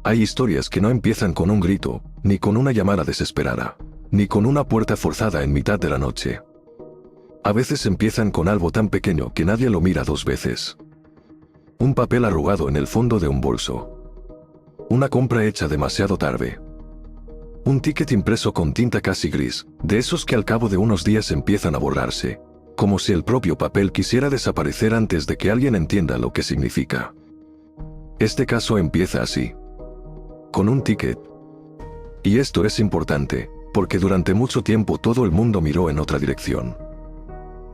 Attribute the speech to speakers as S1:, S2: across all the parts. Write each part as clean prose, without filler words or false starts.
S1: Hay historias que no empiezan con un grito, ni con una llamada desesperada, ni con una puerta forzada en mitad de la noche. A veces empiezan con algo tan pequeño que nadie lo mira dos veces. Un papel arrugado en el fondo de un bolso. Una compra hecha demasiado tarde. Un ticket impreso con tinta casi gris, de esos que al cabo de unos días empiezan a borrarse, como si el propio papel quisiera desaparecer antes de que alguien entienda lo que significa. Este caso empieza así. Con un ticket. Y esto es importante, porque durante mucho tiempo todo el mundo miró en otra dirección.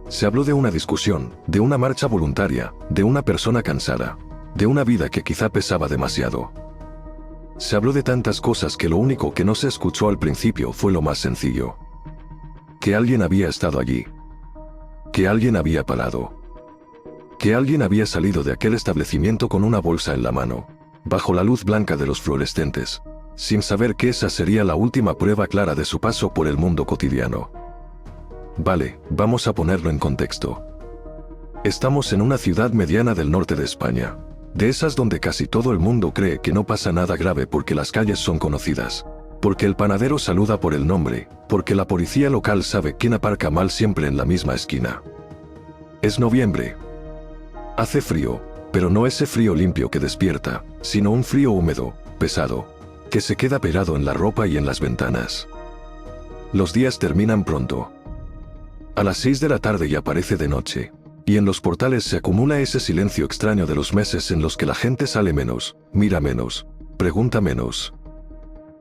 S1: Se habló de una discusión, de una marcha voluntaria, de una persona cansada, de una vida que quizá pesaba demasiado. Se habló de tantas cosas que lo único que no se escuchó al principio fue lo más sencillo. Que alguien había estado allí. Que alguien había parado. Que alguien había salido de aquel establecimiento con una bolsa en la mano, bajo la luz blanca de los fluorescentes, sin saber que esa sería la última prueba clara de su paso por el mundo cotidiano. Vale, vamos a ponerlo en contexto. Estamos en una ciudad mediana del norte de España, de esas donde casi todo el mundo cree que no pasa nada grave porque las calles son conocidas, porque el panadero saluda por el nombre, porque la policía local sabe quién aparca mal siempre en la misma esquina. Es noviembre. Hace frío, pero no ese frío limpio que despierta, sino un frío húmedo, pesado, que se queda pegado en la ropa y en las ventanas. Los días terminan pronto. A las 6 de la tarde ya parece de noche, y en los portales se acumula ese silencio extraño de los meses en los que la gente sale menos, mira menos, pregunta menos.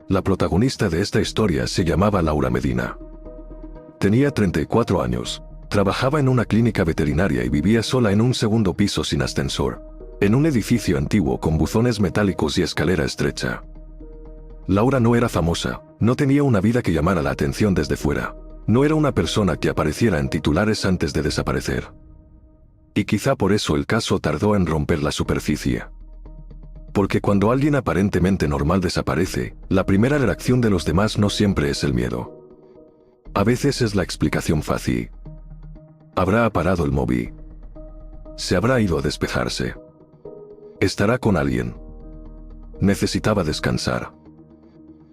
S1: La protagonista de esta historia se llamaba Laura Medina. Tenía 34 años, trabajaba en una clínica veterinaria y vivía sola en un segundo piso sin ascensor, en un edificio antiguo con buzones metálicos y escalera estrecha. Laura no era famosa, no tenía una vida que llamara la atención desde fuera. No era una persona que apareciera en titulares antes de desaparecer. Y quizá por eso el caso tardó en romper la superficie. Porque cuando alguien aparentemente normal desaparece, la primera reacción de los demás no siempre es el miedo. A veces es la explicación fácil. Habrá parado el móvil. Se habrá ido a despejarse. Estará con alguien. Necesitaba descansar.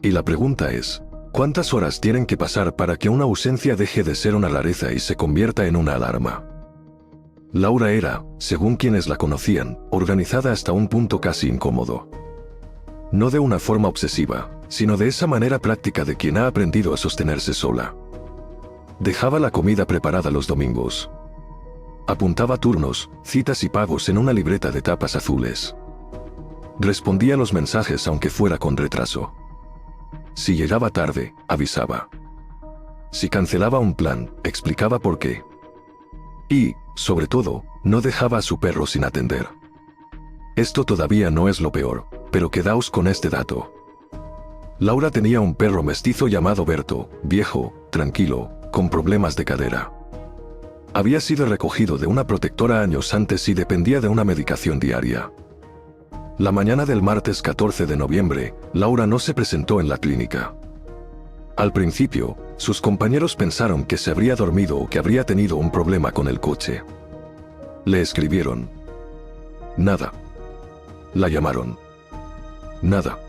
S1: Y la pregunta es, ¿cuántas horas tienen que pasar para que una ausencia deje de ser una rareza y se convierta en una alarma? Laura era, según quienes la conocían, organizada hasta un punto casi incómodo. No de una forma obsesiva, sino de esa manera práctica de quien ha aprendido a sostenerse sola. Dejaba la comida preparada los domingos. Apuntaba turnos, citas y pagos en una libreta de tapas azules. Respondía los mensajes aunque fuera con retraso. Si llegaba tarde, avisaba. Si cancelaba un plan, explicaba por qué. Y, sobre todo, no dejaba a su perro sin atender. Esto todavía no es lo peor, pero quedaos con este dato. Laura tenía un perro mestizo llamado Berto, viejo, tranquilo, con problemas de cadera. Había sido recogido de una protectora años antes y dependía de una medicación diaria. La mañana del martes 14 de noviembre, Laura no se presentó en la clínica. Al principio, sus compañeros pensaron que se habría dormido o que habría tenido un problema con el coche. Le escribieron. Nada. La llamaron. Nada.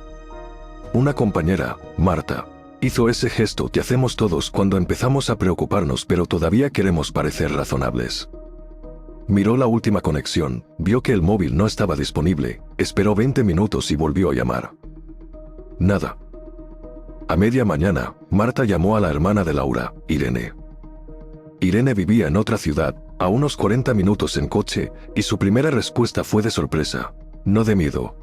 S1: Una compañera, Marta, hizo ese gesto que hacemos todos cuando empezamos a preocuparnos pero todavía queremos parecer razonables. Miró la última conexión, vio que el móvil no estaba disponible, esperó 20 minutos y volvió a llamar. Nada. A media mañana, Marta llamó a la hermana de Laura, Irene. Irene vivía en otra ciudad, a unos 40 minutos en coche, y su primera respuesta fue de sorpresa, no de miedo.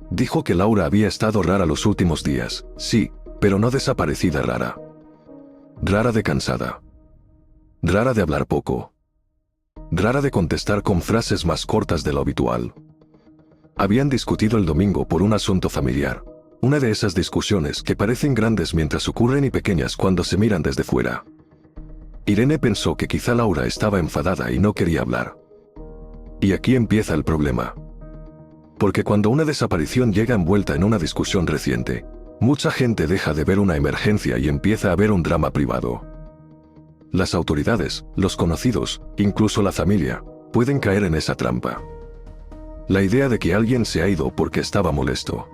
S1: Dijo que Laura había estado rara los últimos días, sí, pero no desaparecida rara. Rara de cansada. Rara de hablar poco. Rara de contestar con frases más cortas de lo habitual. Habían discutido el domingo por un asunto familiar. Una de esas discusiones que parecen grandes mientras ocurren y pequeñas cuando se miran desde fuera. Irene pensó que quizá Laura estaba enfadada y no quería hablar. Y aquí empieza el problema. Porque cuando una desaparición llega envuelta en una discusión reciente, mucha gente deja de ver una emergencia y empieza a ver un drama privado. Las autoridades, los conocidos, incluso la familia, pueden caer en esa trampa. La idea de que alguien se ha ido porque estaba molesto.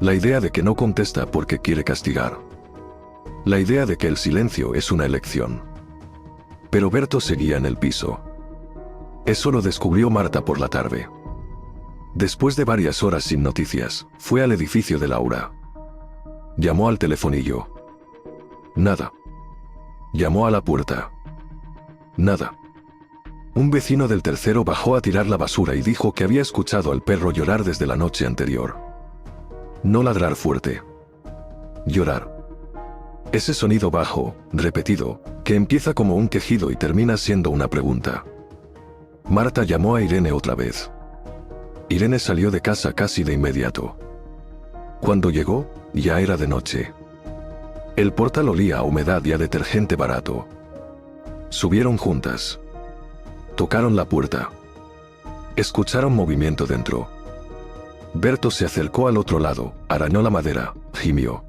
S1: La idea de que no contesta porque quiere castigar. La idea de que el silencio es una elección. Pero Berto seguía en el piso. Eso lo descubrió Marta por la tarde. Después de varias horas sin noticias, fue al edificio de Laura. Llamó al telefonillo. Nada. Llamó a la puerta. Nada. Un vecino del tercero bajó a tirar la basura y dijo que había escuchado al perro llorar desde la noche anterior. No ladrar fuerte. Llorar. Ese sonido bajo, repetido, que empieza como un quejido y termina siendo una pregunta. Marta llamó a Irene otra vez. Irene salió de casa casi de inmediato. Cuando llegó, ya era de noche. El portal olía a humedad y a detergente barato. Subieron juntas. Tocaron la puerta. Escucharon movimiento dentro. Berto se acercó al otro lado, arañó la madera, gimió.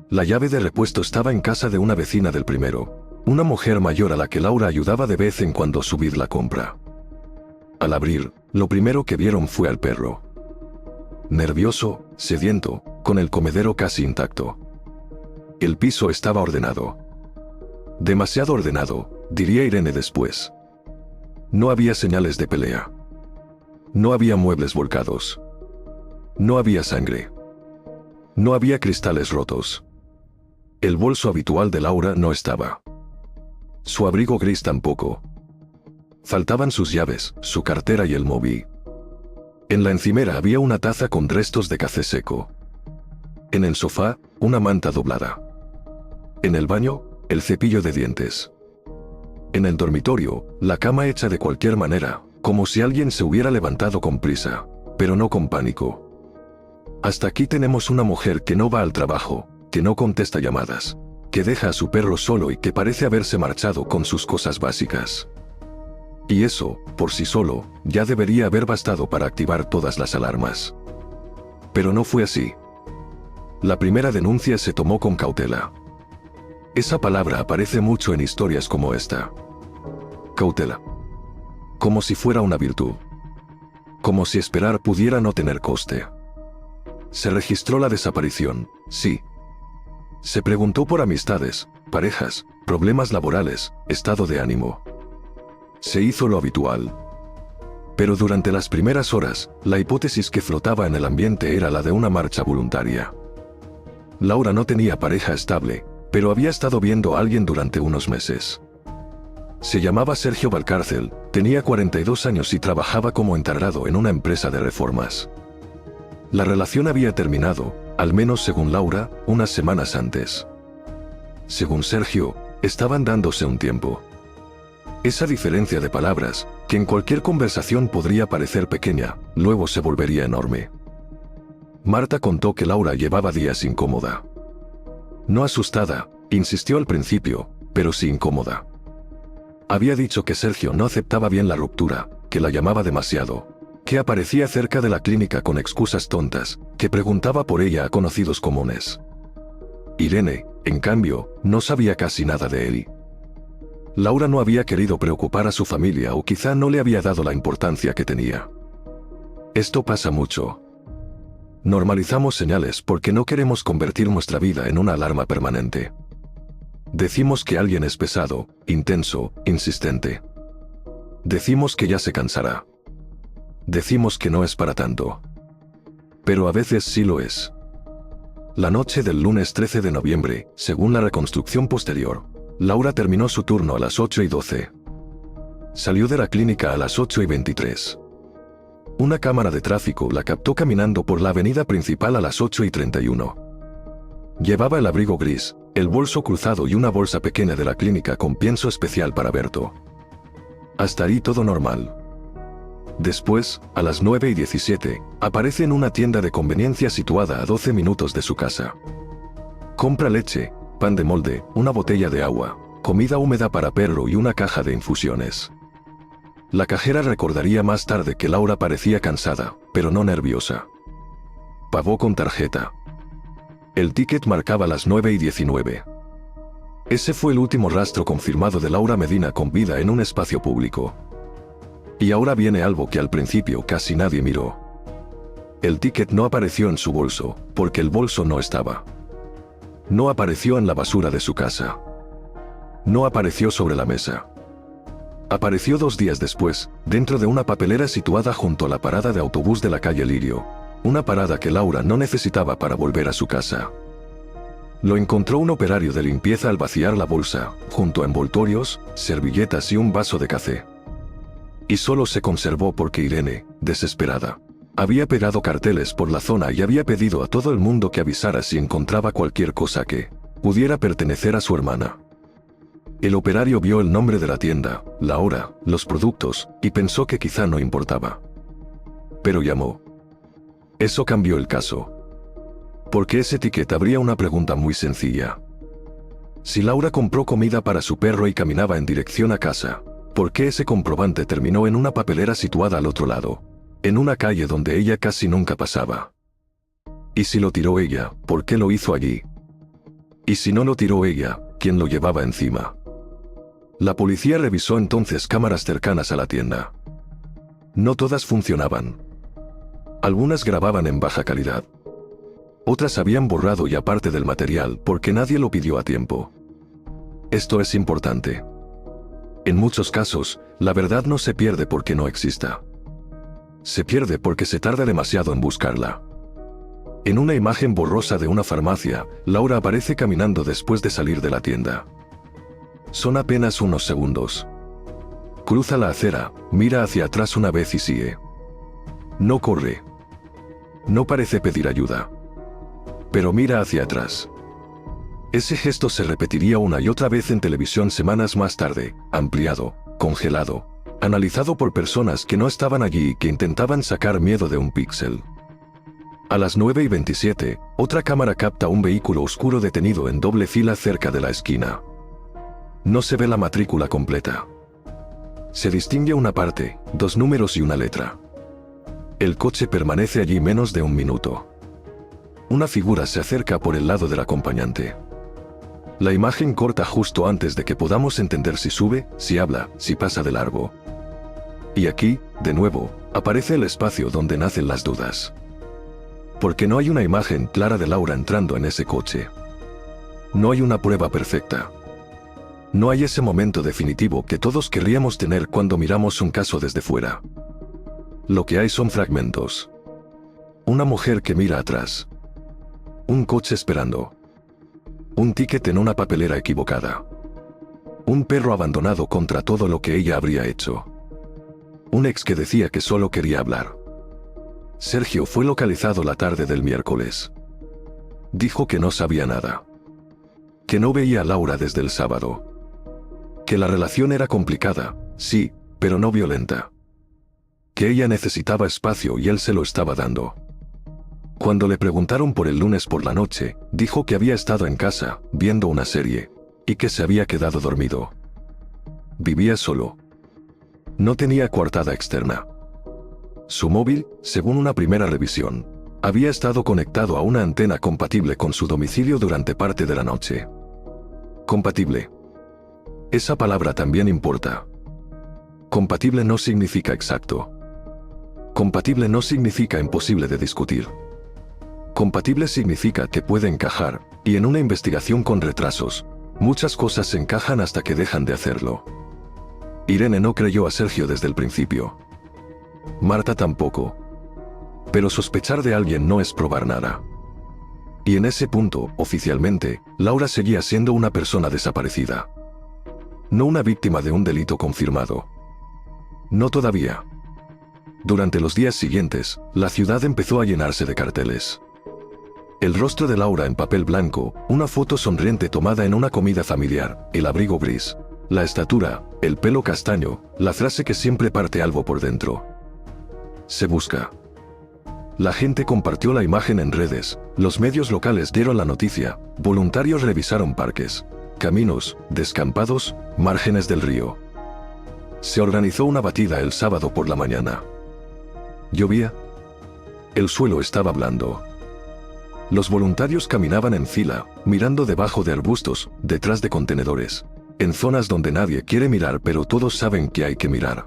S1: La llave de repuesto estaba en casa de una vecina del primero, una mujer mayor a la que Laura ayudaba de vez en cuando a subir la compra. Al abrir, lo primero que vieron fue al perro. Nervioso, sediento, con el comedero casi intacto. El piso estaba ordenado. Demasiado ordenado, diría Irene después. No había señales de pelea. No había muebles volcados. No había sangre. No había cristales rotos. El bolso habitual de Laura no estaba. Su abrigo gris tampoco. Faltaban sus llaves, su cartera y el móvil. En la encimera había una taza con restos de café seco. En el sofá, una manta doblada. En el baño, el cepillo de dientes. En el dormitorio, la cama hecha de cualquier manera, como si alguien se hubiera levantado con prisa, pero no con pánico. Hasta aquí tenemos una mujer que no va al trabajo, que no contesta llamadas, que deja a su perro solo y que parece haberse marchado con sus cosas básicas. Y eso, por sí solo, ya debería haber bastado para activar todas las alarmas. Pero no fue así. La primera denuncia se tomó con cautela. Esa palabra aparece mucho en historias como esta. Cautela. Como si fuera una virtud. Como si esperar pudiera no tener coste. Se registró la desaparición, sí. Se preguntó por amistades, parejas, problemas laborales, estado de ánimo. Se hizo lo habitual. Pero durante las primeras horas, la hipótesis que flotaba en el ambiente era la de una marcha voluntaria. Laura no tenía pareja estable, pero había estado viendo a alguien durante unos meses. Se llamaba Sergio Valcárcel, tenía 42 años y trabajaba como encargado en una empresa de reformas. La relación había terminado, al menos según Laura, unas semanas antes. Según Sergio, estaban dándose un tiempo. Esa diferencia de palabras, que en cualquier conversación podría parecer pequeña, luego se volvería enorme. Marta contó que Laura llevaba días incómoda. No asustada, insistió al principio, pero sí incómoda. Había dicho que Sergio no aceptaba bien la ruptura, que la llamaba demasiado, que aparecía cerca de la clínica con excusas tontas, que preguntaba por ella a conocidos comunes. Irene, en cambio, no sabía casi nada de él. Laura no había querido preocupar a su familia o quizá no le había dado la importancia que tenía. Esto pasa mucho. Normalizamos señales porque no queremos convertir nuestra vida en una alarma permanente. Decimos que alguien es pesado, intenso, insistente. Decimos que ya se cansará. Decimos que no es para tanto. Pero a veces sí lo es. La noche del lunes 13 de noviembre, según la reconstrucción posterior, Laura terminó su turno a las 8:12. Salió de la clínica a las 8:23. Una cámara de tráfico la captó caminando por la avenida principal a las 8:31. Llevaba el abrigo gris, el bolso cruzado y una bolsa pequeña de la clínica con pienso especial para Berto. Hasta ahí todo normal. Después, a las 9:17, aparece en una tienda de conveniencia situada a 12 minutos de su casa. Compra leche, pan de molde, una botella de agua, comida húmeda para perro y una caja de infusiones. La cajera recordaría más tarde que Laura parecía cansada, pero no nerviosa. Pagó con tarjeta. El ticket marcaba las 9:19. Ese fue el último rastro confirmado de Laura Medina con vida en un espacio público. Y ahora viene algo que al principio casi nadie miró. El ticket no apareció en su bolso, porque el bolso no estaba. No apareció en la basura de su casa. No apareció sobre la mesa. Apareció 2 días después, dentro de una papelera situada junto a la parada de autobús de la calle Lirio, una parada que Laura no necesitaba para volver a su casa. Lo encontró un operario de limpieza al vaciar la bolsa, junto a envoltorios, servilletas y un vaso de café. Y solo se conservó porque Irene, desesperada, había pegado carteles por la zona y había pedido a todo el mundo que avisara si encontraba cualquier cosa que pudiera pertenecer a su hermana. El operario vio el nombre de la tienda, la hora, los productos, y pensó que quizá no importaba. Pero llamó. Eso cambió el caso. Porque ese ticket abría una pregunta muy sencilla. Si Laura compró comida para su perro y caminaba en dirección a casa, ¿por qué ese comprobante terminó en una papelera situada al otro lado? En una calle donde ella casi nunca pasaba. Y si lo tiró ella, ¿por qué lo hizo allí? Y si no lo tiró ella, ¿quién lo llevaba encima? La policía revisó entonces cámaras cercanas a la tienda. No todas funcionaban. Algunas grababan en baja calidad. Otras habían borrado ya parte del material porque nadie lo pidió a tiempo. Esto es importante. En muchos casos, la verdad no se pierde porque no exista. Se pierde porque se tarda demasiado en buscarla. En una imagen borrosa de una farmacia, Laura aparece caminando después de salir de la tienda. Son apenas unos segundos. Cruza la acera, mira hacia atrás una vez y sigue. No corre. No parece pedir ayuda. Pero mira hacia atrás. Ese gesto se repetiría una y otra vez en televisión semanas más tarde, ampliado, congelado, analizado por personas que no estaban allí y que intentaban sacar miedo de un píxel. A las 9:27, otra cámara capta un vehículo oscuro detenido en doble fila cerca de la esquina. No se ve la matrícula completa. Se distingue una parte, 2 números y una letra. El coche permanece allí menos de 1 minuto. Una figura se acerca por el lado del acompañante. La imagen corta justo antes de que podamos entender si sube, si habla, si pasa de largo. Y aquí, de nuevo, aparece el espacio donde nacen las dudas. Porque no hay una imagen clara de Laura entrando en ese coche. No hay una prueba perfecta. No hay ese momento definitivo que todos querríamos tener cuando miramos un caso desde fuera. Lo que hay son fragmentos. Una mujer que mira atrás. Un coche esperando. Un ticket en una papelera equivocada. Un perro abandonado contra todo lo que ella habría hecho. Un ex que decía que solo quería hablar. Sergio fue localizado la tarde del miércoles. Dijo que no sabía nada. Que no veía a Laura desde el sábado. Que la relación era complicada, sí, pero no violenta. Que ella necesitaba espacio y él se lo estaba dando. Cuando le preguntaron por el lunes por la noche, dijo que había estado en casa, viendo una serie, y que se había quedado dormido. Vivía solo. No tenía coartada externa. Su móvil, según una primera revisión, había estado conectado a una antena compatible con su domicilio durante parte de la noche. Compatible. Esa palabra también importa. Compatible no significa exacto. Compatible no significa imposible de discutir. Compatible significa que puede encajar, y en una investigación con retrasos, muchas cosas se encajan hasta que dejan de hacerlo. Irene no creyó a Sergio desde el principio. Marta tampoco. Pero sospechar de alguien no es probar nada. Y en ese punto, oficialmente, Laura seguía siendo una persona desaparecida. No una víctima de un delito confirmado. No todavía. Durante los días siguientes, la ciudad empezó a llenarse de carteles. El rostro de Laura en papel blanco, una foto sonriente tomada en una comida familiar, el abrigo gris, la estatura, el pelo castaño, la frase que siempre parte algo por dentro. Se busca. La gente compartió la imagen en redes, los medios locales dieron la noticia, voluntarios revisaron parques, caminos, descampados, márgenes del río. Se organizó una batida el sábado por la mañana. Llovía. El suelo estaba blando. Los voluntarios caminaban en fila, mirando debajo de arbustos, detrás de contenedores, en zonas donde nadie quiere mirar pero todos saben que hay que mirar.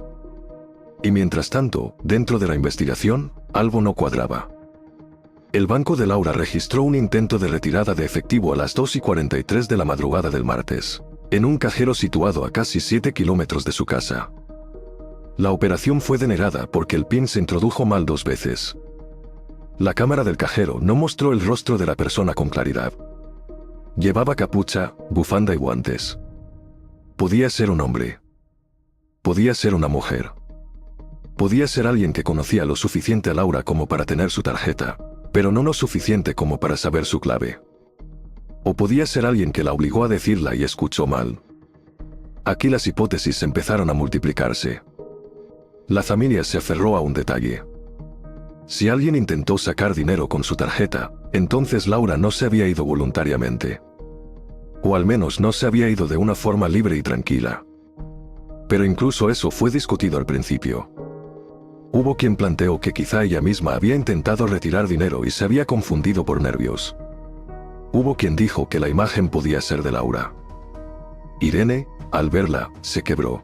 S1: Y mientras tanto, dentro de la investigación, algo no cuadraba. El banco de Laura registró un intento de retirada de efectivo a las 2:43 de la madrugada del martes, en un cajero situado a casi 7 kilómetros de su casa. La operación fue denegada porque el PIN se introdujo mal 2 veces. La cámara del cajero no mostró el rostro de la persona con claridad. Llevaba capucha, bufanda y guantes. Podía ser un hombre. Podía ser una mujer. Podía ser alguien que conocía lo suficiente a Laura como para tener su tarjeta, pero no lo suficiente como para saber su clave. O podía ser alguien que la obligó a decirla y escuchó mal. Aquí las hipótesis empezaron a multiplicarse. La familia se aferró a un detalle. Si alguien intentó sacar dinero con su tarjeta, entonces Laura no se había ido voluntariamente. O al menos no se había ido de una forma libre y tranquila. Pero incluso eso fue discutido al principio. Hubo quien planteó que quizá ella misma había intentado retirar dinero y se había confundido por nervios. Hubo quien dijo que la imagen podía ser de Laura. Irene, al verla, se quebró.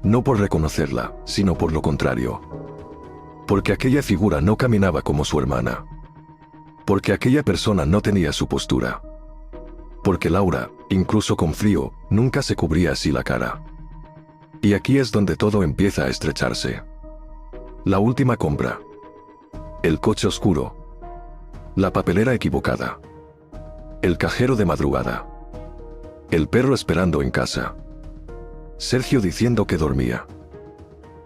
S1: No por reconocerla, sino por lo contrario. Porque aquella figura no caminaba como su hermana. Porque aquella persona no tenía su postura. Porque Laura, incluso con frío, nunca se cubría así la cara. Y aquí es donde todo empieza a estrecharse. La última compra. El coche oscuro. La papelera equivocada. El cajero de madrugada. El perro esperando en casa. Sergio diciendo que dormía.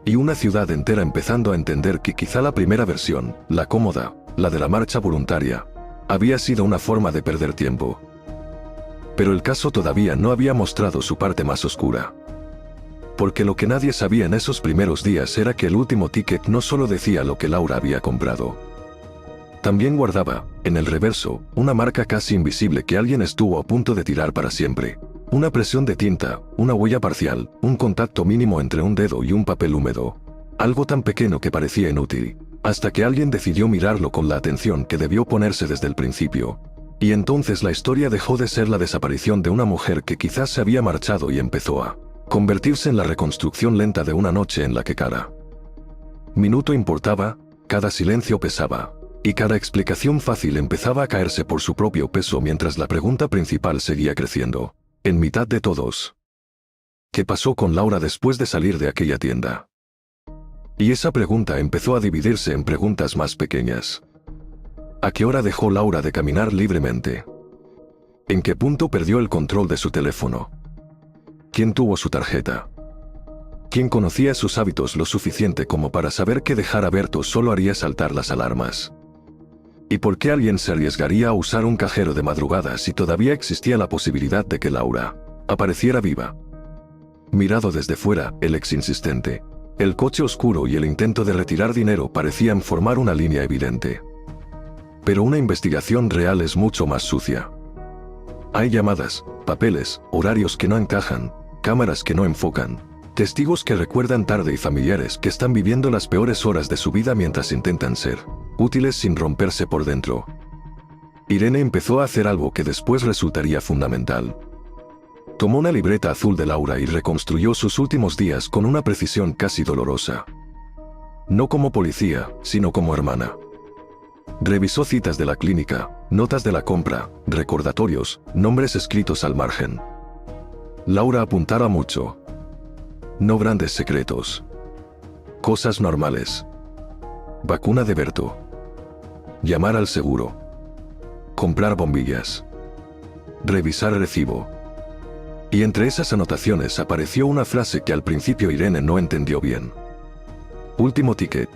S1: Y una ciudad entera empezando a entender que quizá la primera versión, la cómoda, la de la marcha voluntaria, había sido una forma de perder tiempo. Pero el caso todavía no había mostrado su parte más oscura. Porque lo que nadie sabía en esos primeros días era que el último ticket no solo decía lo que Laura había comprado. También guardaba, en el reverso, una marca casi invisible que alguien estuvo a punto de tirar para siempre. Una presión de tinta, una huella parcial, un contacto mínimo entre un dedo y un papel húmedo. Algo tan pequeño que parecía inútil, hasta que alguien decidió mirarlo con la atención que debió ponerse desde el principio. Y entonces la historia dejó de ser la desaparición de una mujer que quizás se había marchado y empezó a convertirse en la reconstrucción lenta de una noche en la que cada minuto importaba, cada silencio pesaba, y cada explicación fácil empezaba a caerse por su propio peso mientras la pregunta principal seguía creciendo. En mitad de todos. ¿Qué pasó con Laura después de salir de aquella tienda? Y esa pregunta empezó a dividirse en preguntas más pequeñas. ¿A qué hora dejó Laura de caminar libremente? ¿En qué punto perdió el control de su teléfono? ¿Quién tuvo su tarjeta? ¿Quién conocía sus hábitos lo suficiente como para saber que dejar abierto solo haría saltar las alarmas? ¿Y por qué alguien se arriesgaría a usar un cajero de madrugada si todavía existía la posibilidad de que Laura apareciera viva? Mirado desde fuera, el ex insistente, el coche oscuro y el intento de retirar dinero parecían formar una línea evidente. Pero una investigación real es mucho más sucia. Hay llamadas, papeles, horarios que no encajan, cámaras que no enfocan, testigos que recuerdan tarde y familiares que están viviendo las peores horas de su vida mientras intentan ser útiles sin romperse por dentro. Irene empezó a hacer algo que después resultaría fundamental. Tomó una libreta azul de Laura y reconstruyó sus últimos días con una precisión casi dolorosa. No como policía, sino como hermana. Revisó citas de la clínica, notas de la compra, recordatorios, nombres escritos al margen. Laura apuntaba mucho. No grandes secretos. Cosas normales. Vacuna de Berto. Llamar al seguro. Comprar bombillas. Revisar el recibo. Y entre esas anotaciones apareció una frase que al principio Irene no entendió bien. Último ticket.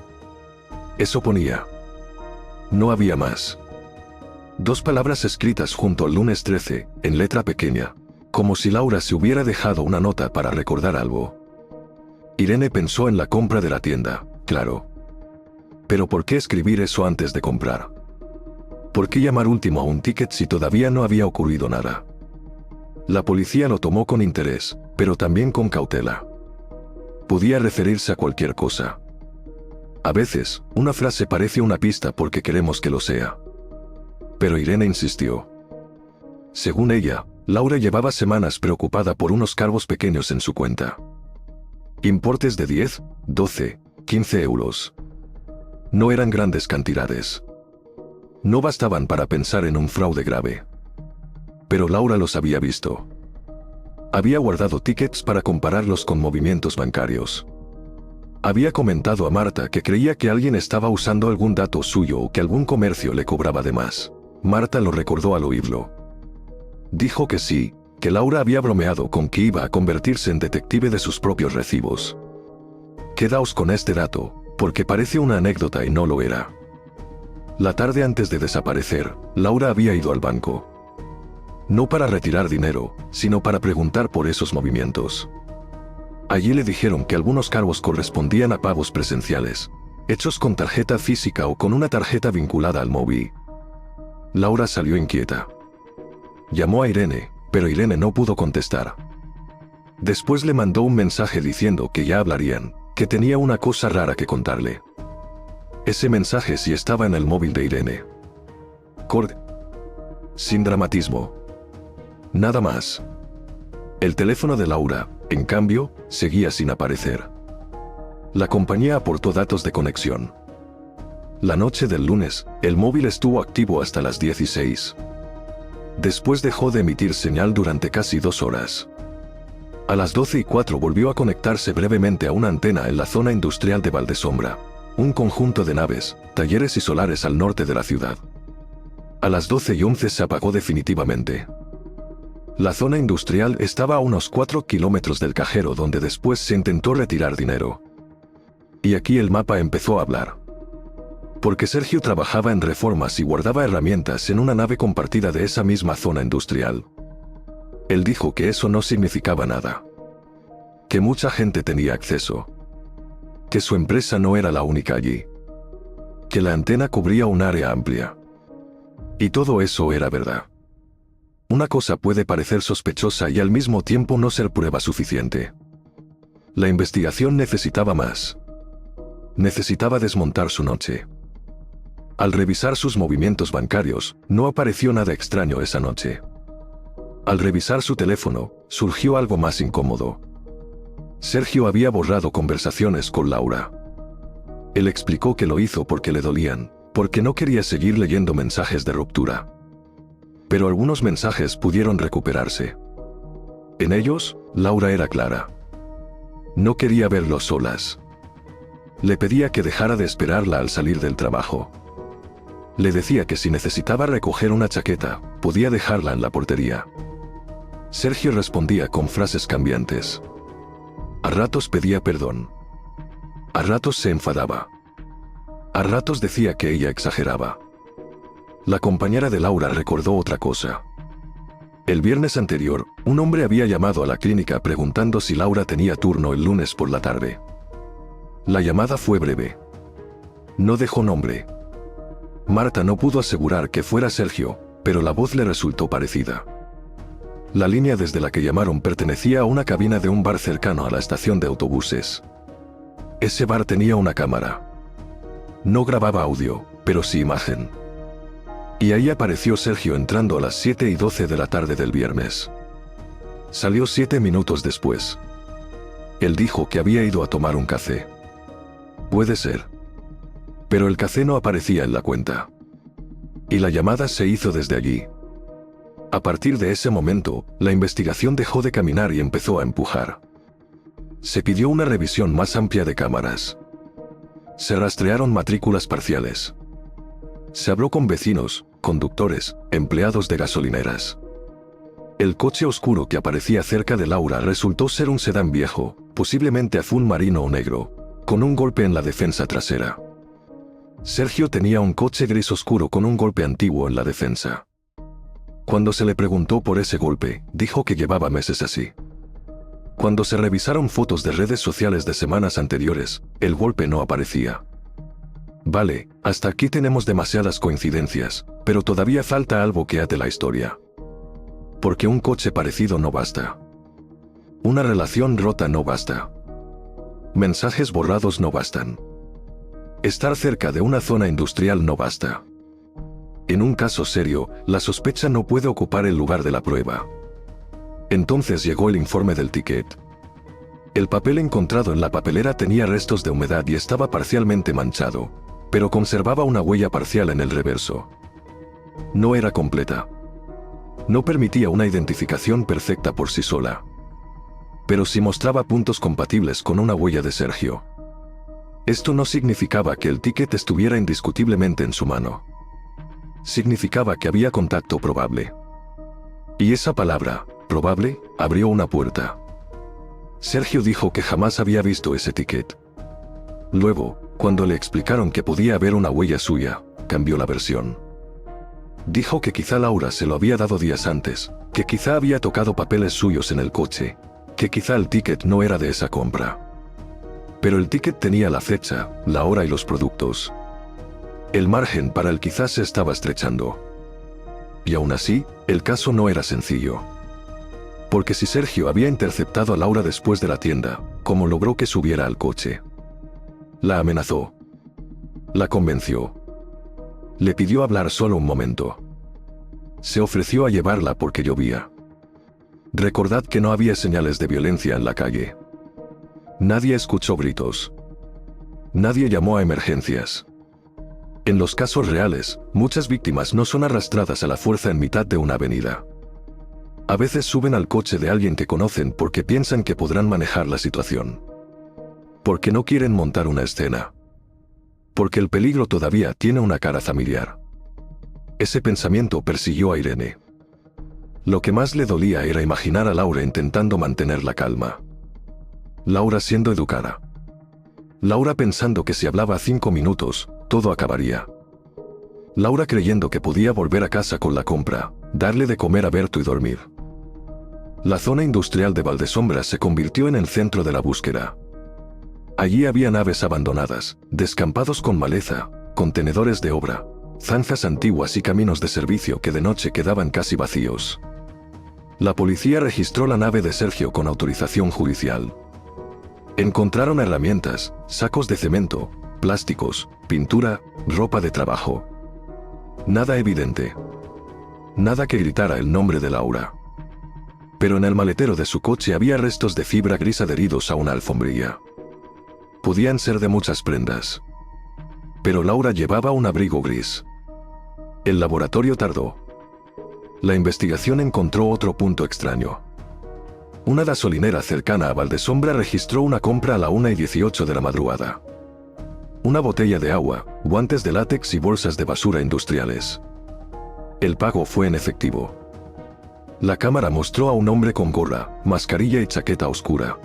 S1: Eso ponía. No había más. 2 palabras escritas junto al lunes 13, en letra pequeña, como si Laura se hubiera dejado una nota para recordar algo. Irene pensó en la compra de la tienda, claro. Pero ¿por qué escribir eso antes de comprar? ¿Por qué llamar último a un ticket si todavía no había ocurrido nada? La policía lo tomó con interés, pero también con cautela. Podía referirse a cualquier cosa. A veces, una frase parece una pista porque queremos que lo sea. Pero Irene insistió. Según ella, Laura llevaba semanas preocupada por unos cargos pequeños en su cuenta. Importes de 10, 12, 15 euros. No eran grandes cantidades. No bastaban para pensar en un fraude grave. Pero Laura los había visto. Había guardado tickets para compararlos con movimientos bancarios. Había comentado a Marta que creía que alguien estaba usando algún dato suyo o que algún comercio le cobraba de más. Marta lo recordó al oírlo. Dijo que sí, que Laura había bromeado con que iba a convertirse en detective de sus propios recibos. Quedaos con este dato, porque parece una anécdota y no lo era. La tarde antes de desaparecer, Laura había ido al banco. No para retirar dinero, sino para preguntar por esos movimientos. Allí le dijeron que algunos cargos correspondían a pagos presenciales, hechos con tarjeta física o con una tarjeta vinculada al móvil. Laura salió inquieta. Llamó a Irene, pero Irene no pudo contestar. Después le mandó un mensaje diciendo que ya hablarían, que tenía una cosa rara que contarle. Ese mensaje sí estaba en el móvil de Irene. Sin dramatismo. Nada más. El teléfono de Laura, en cambio, seguía sin aparecer. La compañía aportó datos de conexión. La noche del lunes, el móvil estuvo activo hasta las 16. Después dejó de emitir señal durante casi 2 horas. A las 12:04 volvió a conectarse brevemente a una antena en la zona industrial de Valdesombra, un conjunto de naves, talleres y solares al norte de la ciudad. A las 12:11 se apagó definitivamente. La zona industrial estaba a unos 4 kilómetros del cajero donde después se intentó retirar dinero. Y aquí el mapa empezó a hablar. Porque Sergio trabajaba en reformas y guardaba herramientas en una nave compartida de esa misma zona industrial. Él dijo que eso no significaba nada. Que mucha gente tenía acceso. Que su empresa no era la única allí. Que la antena cubría un área amplia. Y todo eso era verdad. Una cosa puede parecer sospechosa y al mismo tiempo no ser prueba suficiente. La investigación necesitaba más. Necesitaba desmontar su noche. Al revisar sus movimientos bancarios, no apareció nada extraño esa noche. Al revisar su teléfono, surgió algo más incómodo. Sergio había borrado conversaciones con Laura. Él explicó que lo hizo porque le dolían, porque no quería seguir leyendo mensajes de ruptura. Pero algunos mensajes pudieron recuperarse. En ellos, Laura era clara. No quería verlos solas. Le pedía que dejara de esperarla al salir del trabajo. Le decía que si necesitaba recoger una chaqueta, podía dejarla en la portería. Sergio respondía con frases cambiantes. A ratos pedía perdón. A ratos se enfadaba. A ratos decía que ella exageraba. La compañera de Laura recordó otra cosa. El viernes anterior, un hombre había llamado a la clínica preguntando si Laura tenía turno el lunes por la tarde. La llamada fue breve. No dejó nombre. Marta no pudo asegurar que fuera Sergio, pero la voz le resultó parecida. La línea desde la que llamaron pertenecía a una cabina de un bar cercano a la estación de autobuses. Ese bar tenía una cámara. No grababa audio, pero sí imagen. Y ahí apareció Sergio entrando a las 7:12 de la tarde del viernes. Salió 7 minutos después. Él dijo que había ido a tomar un café. Puede ser. Pero el café no aparecía en la cuenta. Y la llamada se hizo desde allí. A partir de ese momento, la investigación dejó de caminar y empezó a empujar. Se pidió una revisión más amplia de cámaras. Se rastrearon matrículas parciales. Se habló con vecinos, conductores, empleados de gasolineras. El coche oscuro que aparecía cerca de Laura resultó ser un sedán viejo, posiblemente azul marino o negro, con un golpe en la defensa trasera. Sergio tenía un coche gris oscuro con un golpe antiguo en la defensa. Cuando se le preguntó por ese golpe, dijo que llevaba meses así. Cuando se revisaron fotos de redes sociales de semanas anteriores, el golpe no aparecía. Vale, hasta aquí tenemos demasiadas coincidencias, pero todavía falta algo que ate la historia. Porque un coche parecido no basta. Una relación rota no basta. Mensajes borrados no bastan. Estar cerca de una zona industrial no basta. En un caso serio, la sospecha no puede ocupar el lugar de la prueba. Entonces llegó el informe del ticket. El papel encontrado en la papelera tenía restos de humedad y estaba parcialmente manchado, pero conservaba una huella parcial en el reverso. No era completa. No permitía una identificación perfecta por sí sola. Pero sí mostraba puntos compatibles con una huella de Sergio. Esto no significaba que el ticket estuviera indiscutiblemente en su mano. Significaba que había contacto probable. Y esa palabra, probable, abrió una puerta. Sergio dijo que jamás había visto ese ticket. Luego, cuando le explicaron que podía haber una huella suya, cambió la versión. Dijo que quizá Laura se lo había dado días antes, que quizá había tocado papeles suyos en el coche, que quizá el ticket no era de esa compra. Pero el ticket tenía la fecha, la hora y los productos. El margen para el quizás se estaba estrechando. Y aún así, el caso no era sencillo. Porque si Sergio había interceptado a Laura después de la tienda, ¿cómo logró que subiera al coche? La amenazó. La convenció. Le pidió hablar solo un momento. Se ofreció a llevarla porque llovía. Recordad que no había señales de violencia en la calle. Nadie escuchó gritos. Nadie llamó a emergencias. En los casos reales, muchas víctimas no son arrastradas a la fuerza en mitad de una avenida. A veces suben al coche de alguien que conocen porque piensan que podrán manejar la situación. Porque no quieren montar una escena. Porque el peligro todavía tiene una cara familiar. Ese pensamiento persiguió a Irene. Lo que más le dolía era imaginar a Laura intentando mantener la calma. Laura siendo educada. Laura pensando que si hablaba 5 minutos, todo acabaría. Laura creyendo que podía volver a casa con la compra, darle de comer a Berto y dormir. La zona industrial de Valdesombra se convirtió en el centro de la búsqueda. Allí había naves abandonadas, descampados con maleza, contenedores de obra, zanjas antiguas y caminos de servicio que de noche quedaban casi vacíos. La policía registró la nave de Sergio con autorización judicial. Encontraron herramientas, sacos de cemento, plásticos, pintura, ropa de trabajo. Nada evidente. Nada que gritara el nombre de Laura. Pero en el maletero de su coche había restos de fibra gris adheridos a una alfombrilla. Podían ser de muchas prendas. Pero Laura llevaba un abrigo gris. El laboratorio tardó. La investigación encontró otro punto extraño. Una gasolinera cercana a Valdesombra registró una compra a la 1:18 de la madrugada. Una botella de agua, guantes de látex y bolsas de basura industriales. El pago fue en efectivo. La cámara mostró a un hombre con gorra, mascarilla y chaqueta oscura.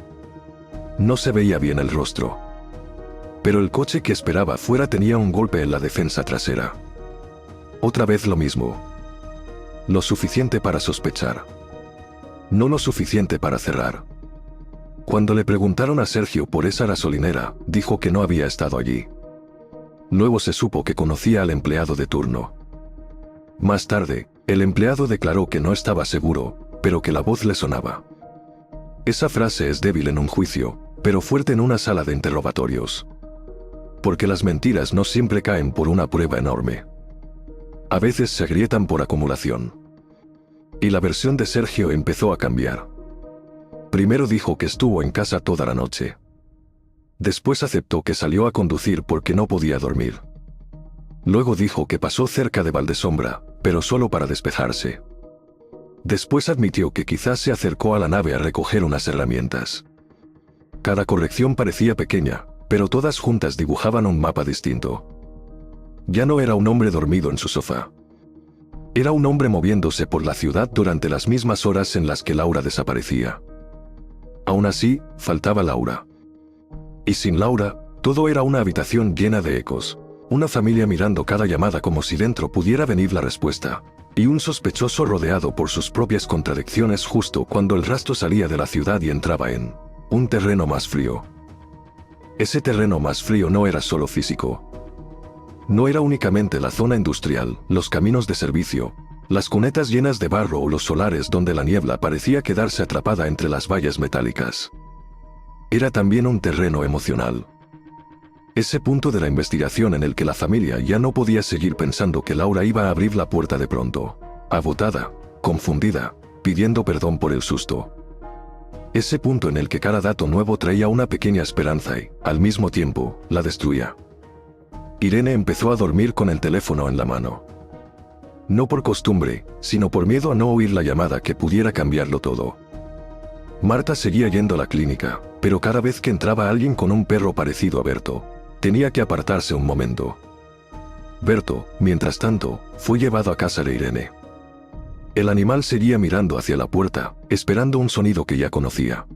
S1: No se veía bien el rostro. Pero el coche que esperaba fuera tenía un golpe en la defensa trasera. Otra vez lo mismo. Lo suficiente para sospechar. No lo suficiente para cerrar. Cuando le preguntaron a Sergio por esa gasolinera, dijo que no había estado allí. Luego se supo que conocía al empleado de turno. Más tarde, el empleado declaró que no estaba seguro, pero que la voz le sonaba. Esa frase es débil en un juicio, pero fuerte en una sala de interrogatorios. Porque las mentiras no siempre caen por una prueba enorme. A veces se agrietan por acumulación. Y la versión de Sergio empezó a cambiar. Primero dijo que estuvo en casa toda la noche. Después aceptó que salió a conducir porque no podía dormir. Luego dijo que pasó cerca de Valdesombra, pero solo para despejarse. Después admitió que quizás se acercó a la nave a recoger unas herramientas. Cada corrección parecía pequeña, pero todas juntas dibujaban un mapa distinto. Ya no era un hombre dormido en su sofá. Era un hombre moviéndose por la ciudad durante las mismas horas en las que Laura desaparecía. Aún así, faltaba Laura. Y sin Laura, todo era una habitación llena de ecos. Una familia mirando cada llamada como si dentro pudiera venir la respuesta. Y un sospechoso rodeado por sus propias contradicciones justo cuando el rastro salía de la ciudad y entraba en un terreno más frío. Ese terreno más frío no era solo físico. No era únicamente la zona industrial, los caminos de servicio, las cunetas llenas de barro o los solares donde la niebla parecía quedarse atrapada entre las vallas metálicas. Era también un terreno emocional. Ese punto de la investigación en el que la familia ya no podía seguir pensando que Laura iba a abrir la puerta de pronto, agotada, confundida, pidiendo perdón por el susto. Ese punto en el que cada dato nuevo traía una pequeña esperanza y, al mismo tiempo, la destruía. Irene empezó a dormir con el teléfono en la mano. No por costumbre, sino por miedo a no oír la llamada que pudiera cambiarlo todo. Marta seguía yendo a la clínica, pero cada vez que entraba alguien con un perro parecido a Berto, tenía que apartarse un momento. Berto, mientras tanto, fue llevado a casa de Irene. El animal seguía mirando hacia la puerta, esperando un sonido que ya conocía.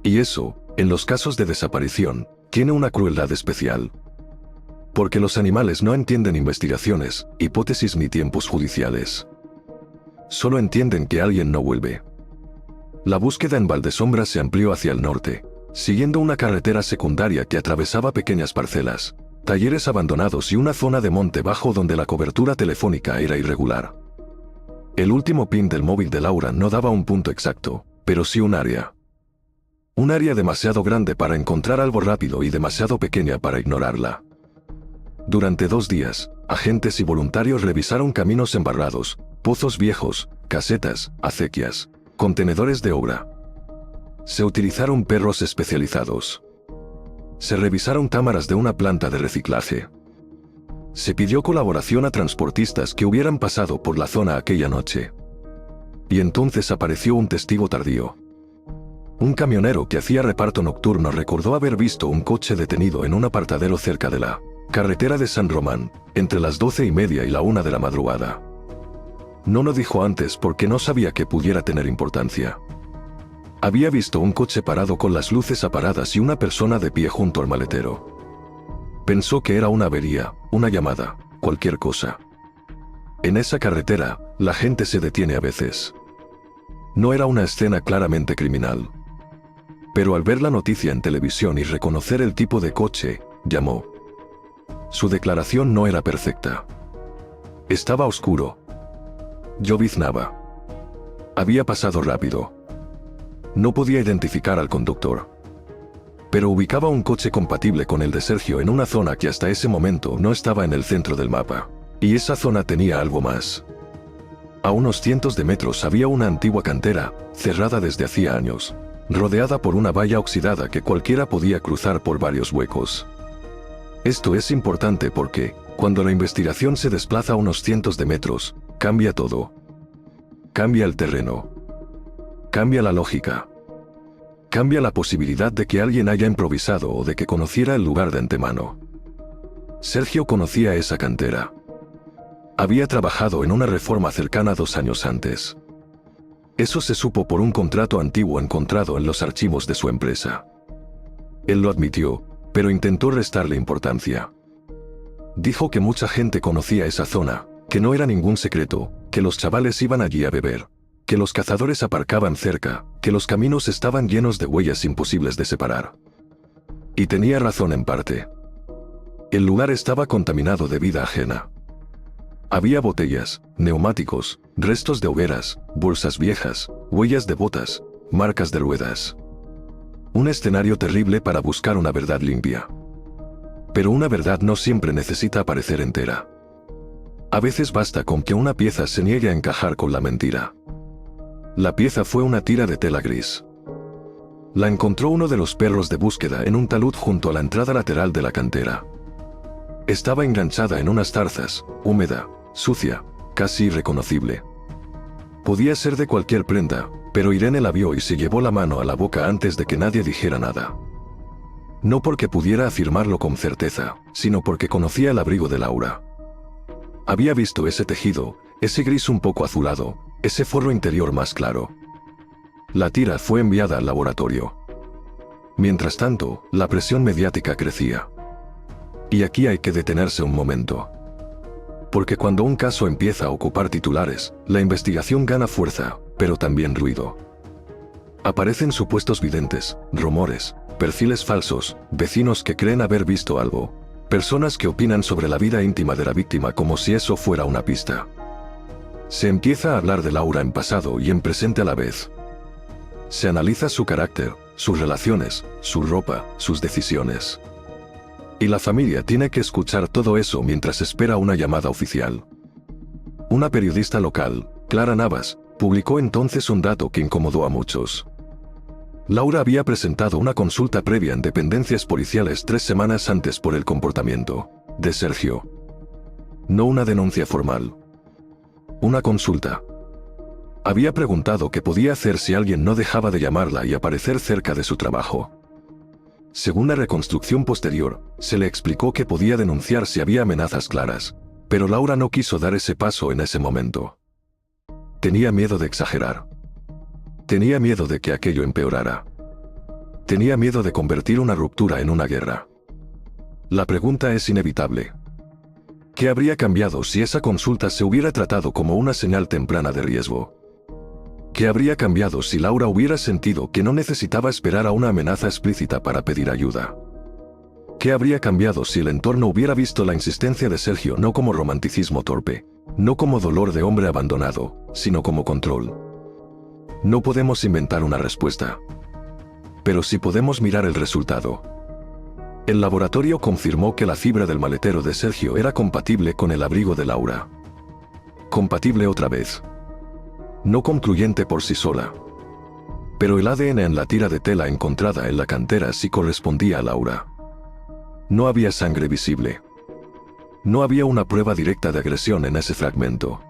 S1: Y eso, en los casos de desaparición, tiene una crueldad especial. Porque los animales no entienden investigaciones, hipótesis ni tiempos judiciales. Solo entienden que alguien no vuelve. La búsqueda en Valdesombra se amplió hacia el norte, siguiendo una carretera secundaria que atravesaba pequeñas parcelas, talleres abandonados y una zona de monte bajo donde la cobertura telefónica era irregular. El último pin del móvil de Laura no daba un punto exacto, pero sí un área. Un área demasiado grande para encontrar algo rápido y demasiado pequeña para ignorarla. Durante 2 días, agentes y voluntarios revisaron caminos embarrados, pozos viejos, casetas, acequias, contenedores de obra. Se utilizaron perros especializados. Se revisaron cámaras de una planta de reciclaje. Se pidió colaboración a transportistas que hubieran pasado por la zona aquella noche. Y entonces apareció un testigo tardío. Un camionero que hacía reparto nocturno recordó haber visto un coche detenido en un apartadero cerca de la carretera de San Román, entre las 12:30 y la 1 de la madrugada. No lo dijo antes porque no sabía que pudiera tener importancia. Había visto un coche parado con las luces apagadas y una persona de pie junto al maletero. Pensó que era una avería, una llamada, cualquier cosa. En esa carretera, la gente se detiene a veces. No era una escena claramente criminal. Pero al ver la noticia en televisión y reconocer el tipo de coche, llamó. Su declaración no era perfecta. Estaba oscuro. Lloviznaba. Había pasado rápido. No podía identificar al conductor. Pero ubicaba un coche compatible con el de Sergio en una zona que hasta ese momento no estaba en el centro del mapa. Y esa zona tenía algo más. A unos cientos de metros había una antigua cantera, cerrada desde hacía años, rodeada por una valla oxidada que cualquiera podía cruzar por varios huecos. Esto es importante porque, cuando la investigación se desplaza a unos cientos de metros, cambia todo. Cambia el terreno. Cambia la lógica. Cambia la posibilidad de que alguien haya improvisado o de que conociera el lugar de antemano. Sergio conocía esa cantera. Había trabajado en una reforma cercana 2 años antes. Eso se supo por un contrato antiguo encontrado en los archivos de su empresa. Él lo admitió, pero intentó restarle importancia. Dijo que mucha gente conocía esa zona, que no era ningún secreto, que los chavales iban allí a beber, que los cazadores aparcaban cerca, que los caminos estaban llenos de huellas imposibles de separar. Y tenía razón en parte. El lugar estaba contaminado de vida ajena. Había botellas, neumáticos, restos de hogueras, bolsas viejas, huellas de botas, marcas de ruedas. Un escenario terrible para buscar una verdad limpia. Pero una verdad no siempre necesita aparecer entera. A veces basta con que una pieza se niegue a encajar con la mentira. La pieza fue una tira de tela gris. La encontró uno de los perros de búsqueda en un talud junto a la entrada lateral de la cantera. Estaba enganchada en unas zarzas, húmeda, sucia, casi irreconocible. Podía ser de cualquier prenda, pero Irene la vio y se llevó la mano a la boca antes de que nadie dijera nada. No porque pudiera afirmarlo con certeza, sino porque conocía el abrigo de Laura. Había visto ese tejido, ese gris un poco azulado, ese forro interior más claro. La tira fue enviada al laboratorio. Mientras tanto, la presión mediática crecía. Y aquí hay que detenerse un momento. Porque cuando un caso empieza a ocupar titulares, la investigación gana fuerza, pero también ruido. Aparecen supuestos videntes, rumores, perfiles falsos, vecinos que creen haber visto algo, personas que opinan sobre la vida íntima de la víctima como si eso fuera una pista. Se empieza a hablar de Laura en pasado y en presente a la vez. Se analiza su carácter, sus relaciones, su ropa, sus decisiones. Y la familia tiene que escuchar todo eso mientras espera una llamada oficial. Una periodista local, Clara Navas, publicó entonces un dato que incomodó a muchos. Laura había presentado una consulta previa en dependencias policiales 3 semanas antes por el comportamiento de Sergio. No una denuncia formal. una consulta. Había preguntado qué podía hacer si alguien no dejaba de llamarla y aparecer cerca de su trabajo. Según la reconstrucción posterior, se le explicó que podía denunciar si había amenazas claras, pero Laura no quiso dar ese paso en ese momento. Tenía miedo de exagerar. Tenía miedo de que aquello empeorara. Tenía miedo de convertir una ruptura en una guerra. La pregunta es inevitable. ¿Qué habría cambiado si esa consulta se hubiera tratado como una señal temprana de riesgo? ¿Qué habría cambiado si Laura hubiera sentido que no necesitaba esperar a una amenaza explícita para pedir ayuda? ¿Qué habría cambiado si el entorno hubiera visto la insistencia de Sergio no como romanticismo torpe, no como dolor de hombre abandonado, sino como control? No podemos inventar una respuesta. Pero sí podemos mirar el resultado. El laboratorio confirmó que la fibra del maletero de Sergio era compatible con el abrigo de Laura. Compatible otra vez. No concluyente por sí sola. Pero el ADN en la tira de tela encontrada en la cantera sí correspondía a Laura. No había sangre visible. No había una prueba directa de agresión en ese fragmento.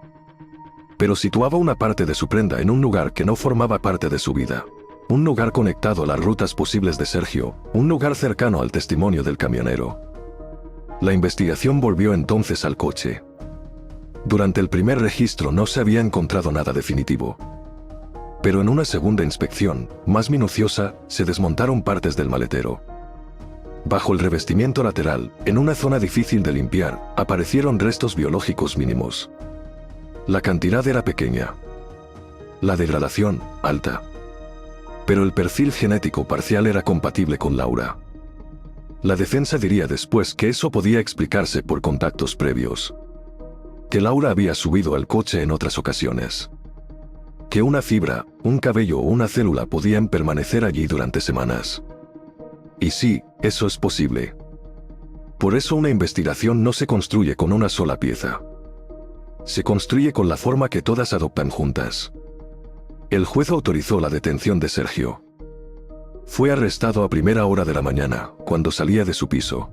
S1: Pero situaba una parte de su prenda en un lugar que no formaba parte de su vida. Un lugar conectado a las rutas posibles de Sergio, un lugar cercano al testimonio del camionero. La investigación volvió entonces al coche. Durante el primer registro no se había encontrado nada definitivo. Pero en una segunda inspección, más minuciosa, se desmontaron partes del maletero. Bajo el revestimiento lateral, en una zona difícil de limpiar, aparecieron restos biológicos mínimos. La cantidad era pequeña. La degradación, alta. Pero el perfil genético parcial era compatible con Laura. La defensa diría después que eso podía explicarse por contactos previos. Que Laura había subido al coche en otras ocasiones. Que una fibra, un cabello o una célula podían permanecer allí durante semanas. Y sí, eso es posible. Por eso una investigación no se construye con una sola pieza. Se construye con la forma que todas adoptan juntas. El juez autorizó la detención de Sergio. Fue arrestado a primera hora de la mañana, cuando salía de su piso.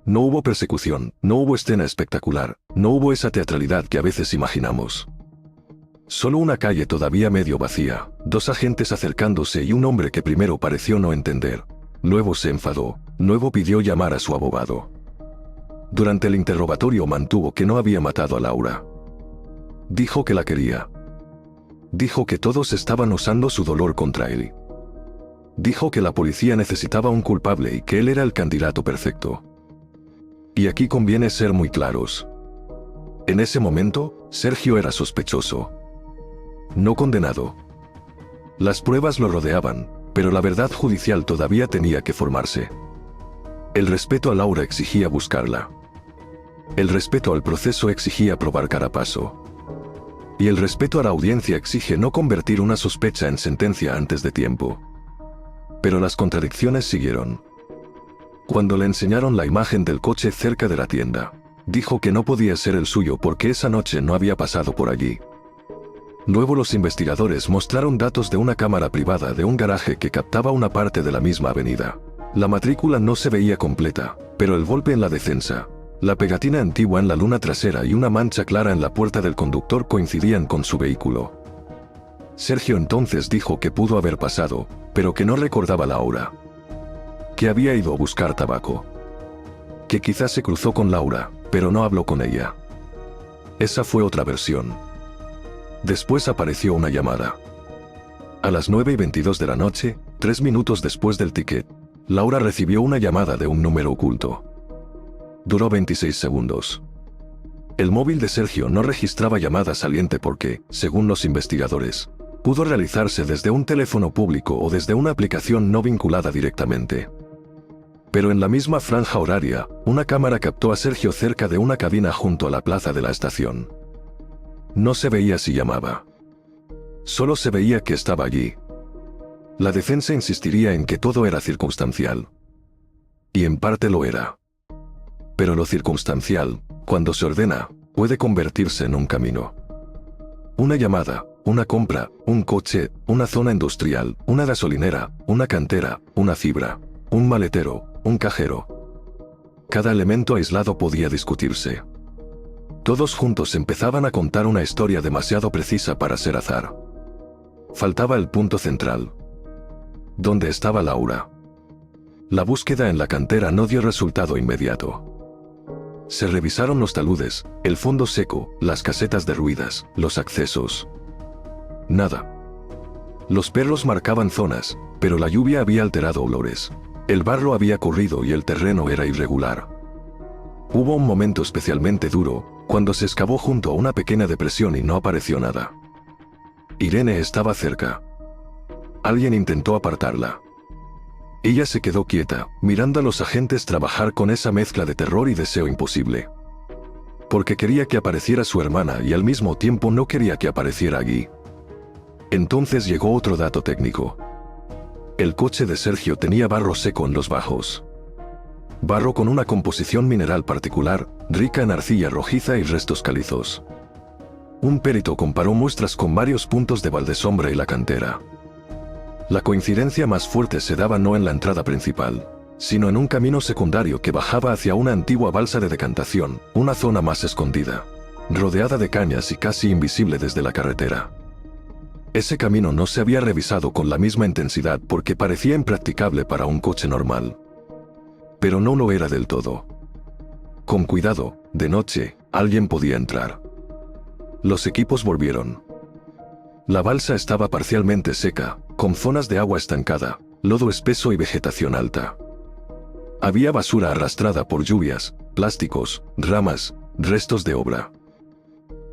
S1: No hubo persecución, no hubo escena espectacular, no hubo esa teatralidad que a veces imaginamos. Solo una calle todavía medio vacía, dos agentes acercándose y un hombre que primero pareció no entender. Luego se enfadó, luego pidió llamar a su abogado. Durante el interrogatorio mantuvo que no había matado a Laura. Dijo que la quería. Dijo que todos estaban usando su dolor contra él. Dijo que la policía necesitaba un culpable y que él era el candidato perfecto. Y aquí conviene ser muy claros. En ese momento, Sergio era sospechoso. No condenado. Las pruebas lo rodeaban, pero la verdad judicial todavía tenía que formarse. El respeto a Laura exigía buscarla. El respeto al proceso exigía probar cada paso. Y el respeto a la audiencia exige no convertir una sospecha en sentencia antes de tiempo. Pero las contradicciones siguieron. Cuando le enseñaron la imagen del coche cerca de la tienda, dijo que no podía ser el suyo porque esa noche no había pasado por allí. Luego los investigadores mostraron datos de una cámara privada de un garaje que captaba una parte de la misma avenida. La matrícula no se veía completa, pero el golpe en la defensa, la pegatina antigua en la luna trasera y una mancha clara en la puerta del conductor coincidían con su vehículo. Sergio entonces dijo que pudo haber pasado, pero que no recordaba la hora. Que había ido a buscar tabaco. Que quizás se cruzó con Laura, pero no habló con ella. Esa fue otra versión. Después apareció una llamada. A las 9:22 de la noche, 3 minutos después del ticket, Laura recibió una llamada de un número oculto. Duró 26 segundos. El móvil de Sergio no registraba llamada saliente porque, según los investigadores, pudo realizarse desde un teléfono público o desde una aplicación no vinculada directamente. Pero en la misma franja horaria, una cámara captó a Sergio cerca de una cabina junto a la plaza de la estación. No se veía si llamaba. Solo se veía que estaba allí. La defensa insistiría en que todo era circunstancial. Y en parte lo era. Pero lo circunstancial, cuando se ordena, puede convertirse en un camino. Una llamada, una compra, un coche, una zona industrial, una gasolinera, una cantera, una fibra, un maletero, un cajero. Cada elemento aislado podía discutirse. Todos juntos empezaban a contar una historia demasiado precisa para ser azar. Faltaba el punto central. ¿Dónde estaba Laura? La búsqueda en la cantera no dio resultado inmediato. Se revisaron los taludes, el fondo seco, las casetas derruidas, los accesos. Nada. Los perros marcaban zonas, pero la lluvia había alterado olores. El barro había corrido y el terreno era irregular. Hubo un momento especialmente duro, cuando se excavó junto a una pequeña depresión y no apareció nada. Irene estaba cerca. Alguien intentó apartarla. Ella se quedó quieta, mirando a los agentes trabajar con esa mezcla de terror y deseo imposible. Porque quería que apareciera su hermana y al mismo tiempo no quería que apareciera allí. Entonces llegó otro dato técnico. El coche de Sergio tenía barro seco en los bajos. Barro con una composición mineral particular, rica en arcilla rojiza y restos calizos. Un perito comparó muestras con varios puntos de Valdesombra y la cantera. La coincidencia más fuerte se daba no en la entrada principal, sino en un camino secundario que bajaba hacia una antigua balsa de decantación, una zona más escondida, rodeada de cañas y casi invisible desde la carretera. Ese camino no se había revisado con la misma intensidad porque parecía impracticable para un coche normal. Pero no lo era del todo. Con cuidado, de noche, alguien podía entrar. Los equipos volvieron. La balsa estaba parcialmente seca, con zonas de agua estancada, lodo espeso y vegetación alta. Había basura arrastrada por lluvias, plásticos, ramas, restos de obra.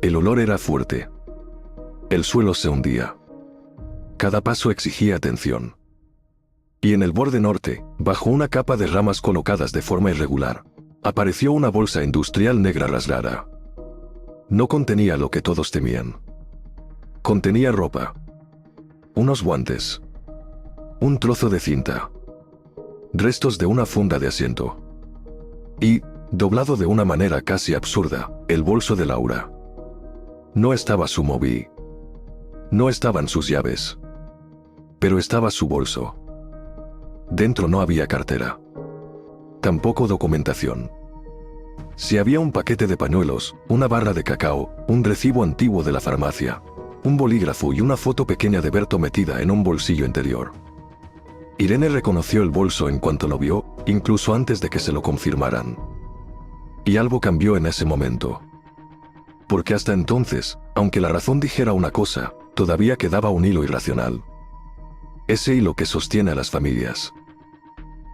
S1: El olor era fuerte. El suelo se hundía. Cada paso exigía atención. Y en el borde norte, bajo una capa de ramas colocadas de forma irregular, apareció una bolsa industrial negra rasgada. No contenía lo que todos temían. Contenía ropa. Unos guantes. Un trozo de cinta. Restos de una funda de asiento. Y, doblado de una manera casi absurda, el bolso de Laura. No estaba su móvil. No estaban sus llaves. Pero estaba su bolso. Dentro no había cartera. Tampoco documentación. Si había un paquete de pañuelos, una barra de cacao, un recibo antiguo de la farmacia, un bolígrafo y una foto pequeña de Berto metida en un bolsillo interior. Irene reconoció el bolso en cuanto lo vio, incluso antes de que se lo confirmaran. Y algo cambió en ese momento. Porque hasta entonces, aunque la razón dijera una cosa, todavía quedaba un hilo irracional. Ese hilo que sostiene a las familias.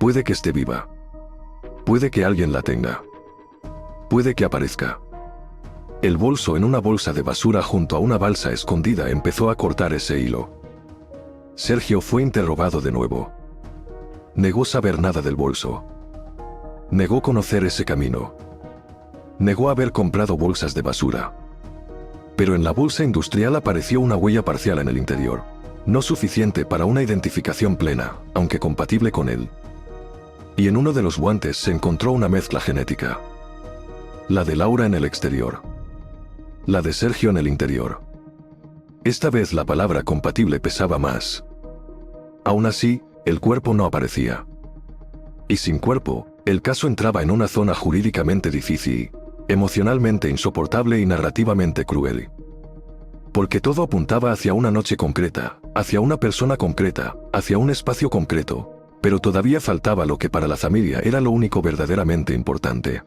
S1: Puede que esté viva. Puede que alguien la tenga. Puede que aparezca. El bolso en una bolsa de basura junto a una balsa escondida empezó a cortar ese hilo. Sergio fue interrogado de nuevo. Negó saber nada del bolso. Negó conocer ese camino. Negó haber comprado bolsas de basura. Pero en la bolsa industrial apareció una huella parcial en el interior. No suficiente para una identificación plena, aunque compatible con él. Y en uno de los guantes se encontró una mezcla genética. La de Laura en el exterior. La de Sergio en el interior. Esta vez la palabra compatible pesaba más. Aún así, el cuerpo no aparecía. Y sin cuerpo, el caso entraba en una zona jurídicamente difícil, emocionalmente insoportable y narrativamente cruel. Porque todo apuntaba hacia una noche concreta, hacia una persona concreta, hacia un espacio concreto, pero todavía faltaba lo que para la familia era lo único verdaderamente importante.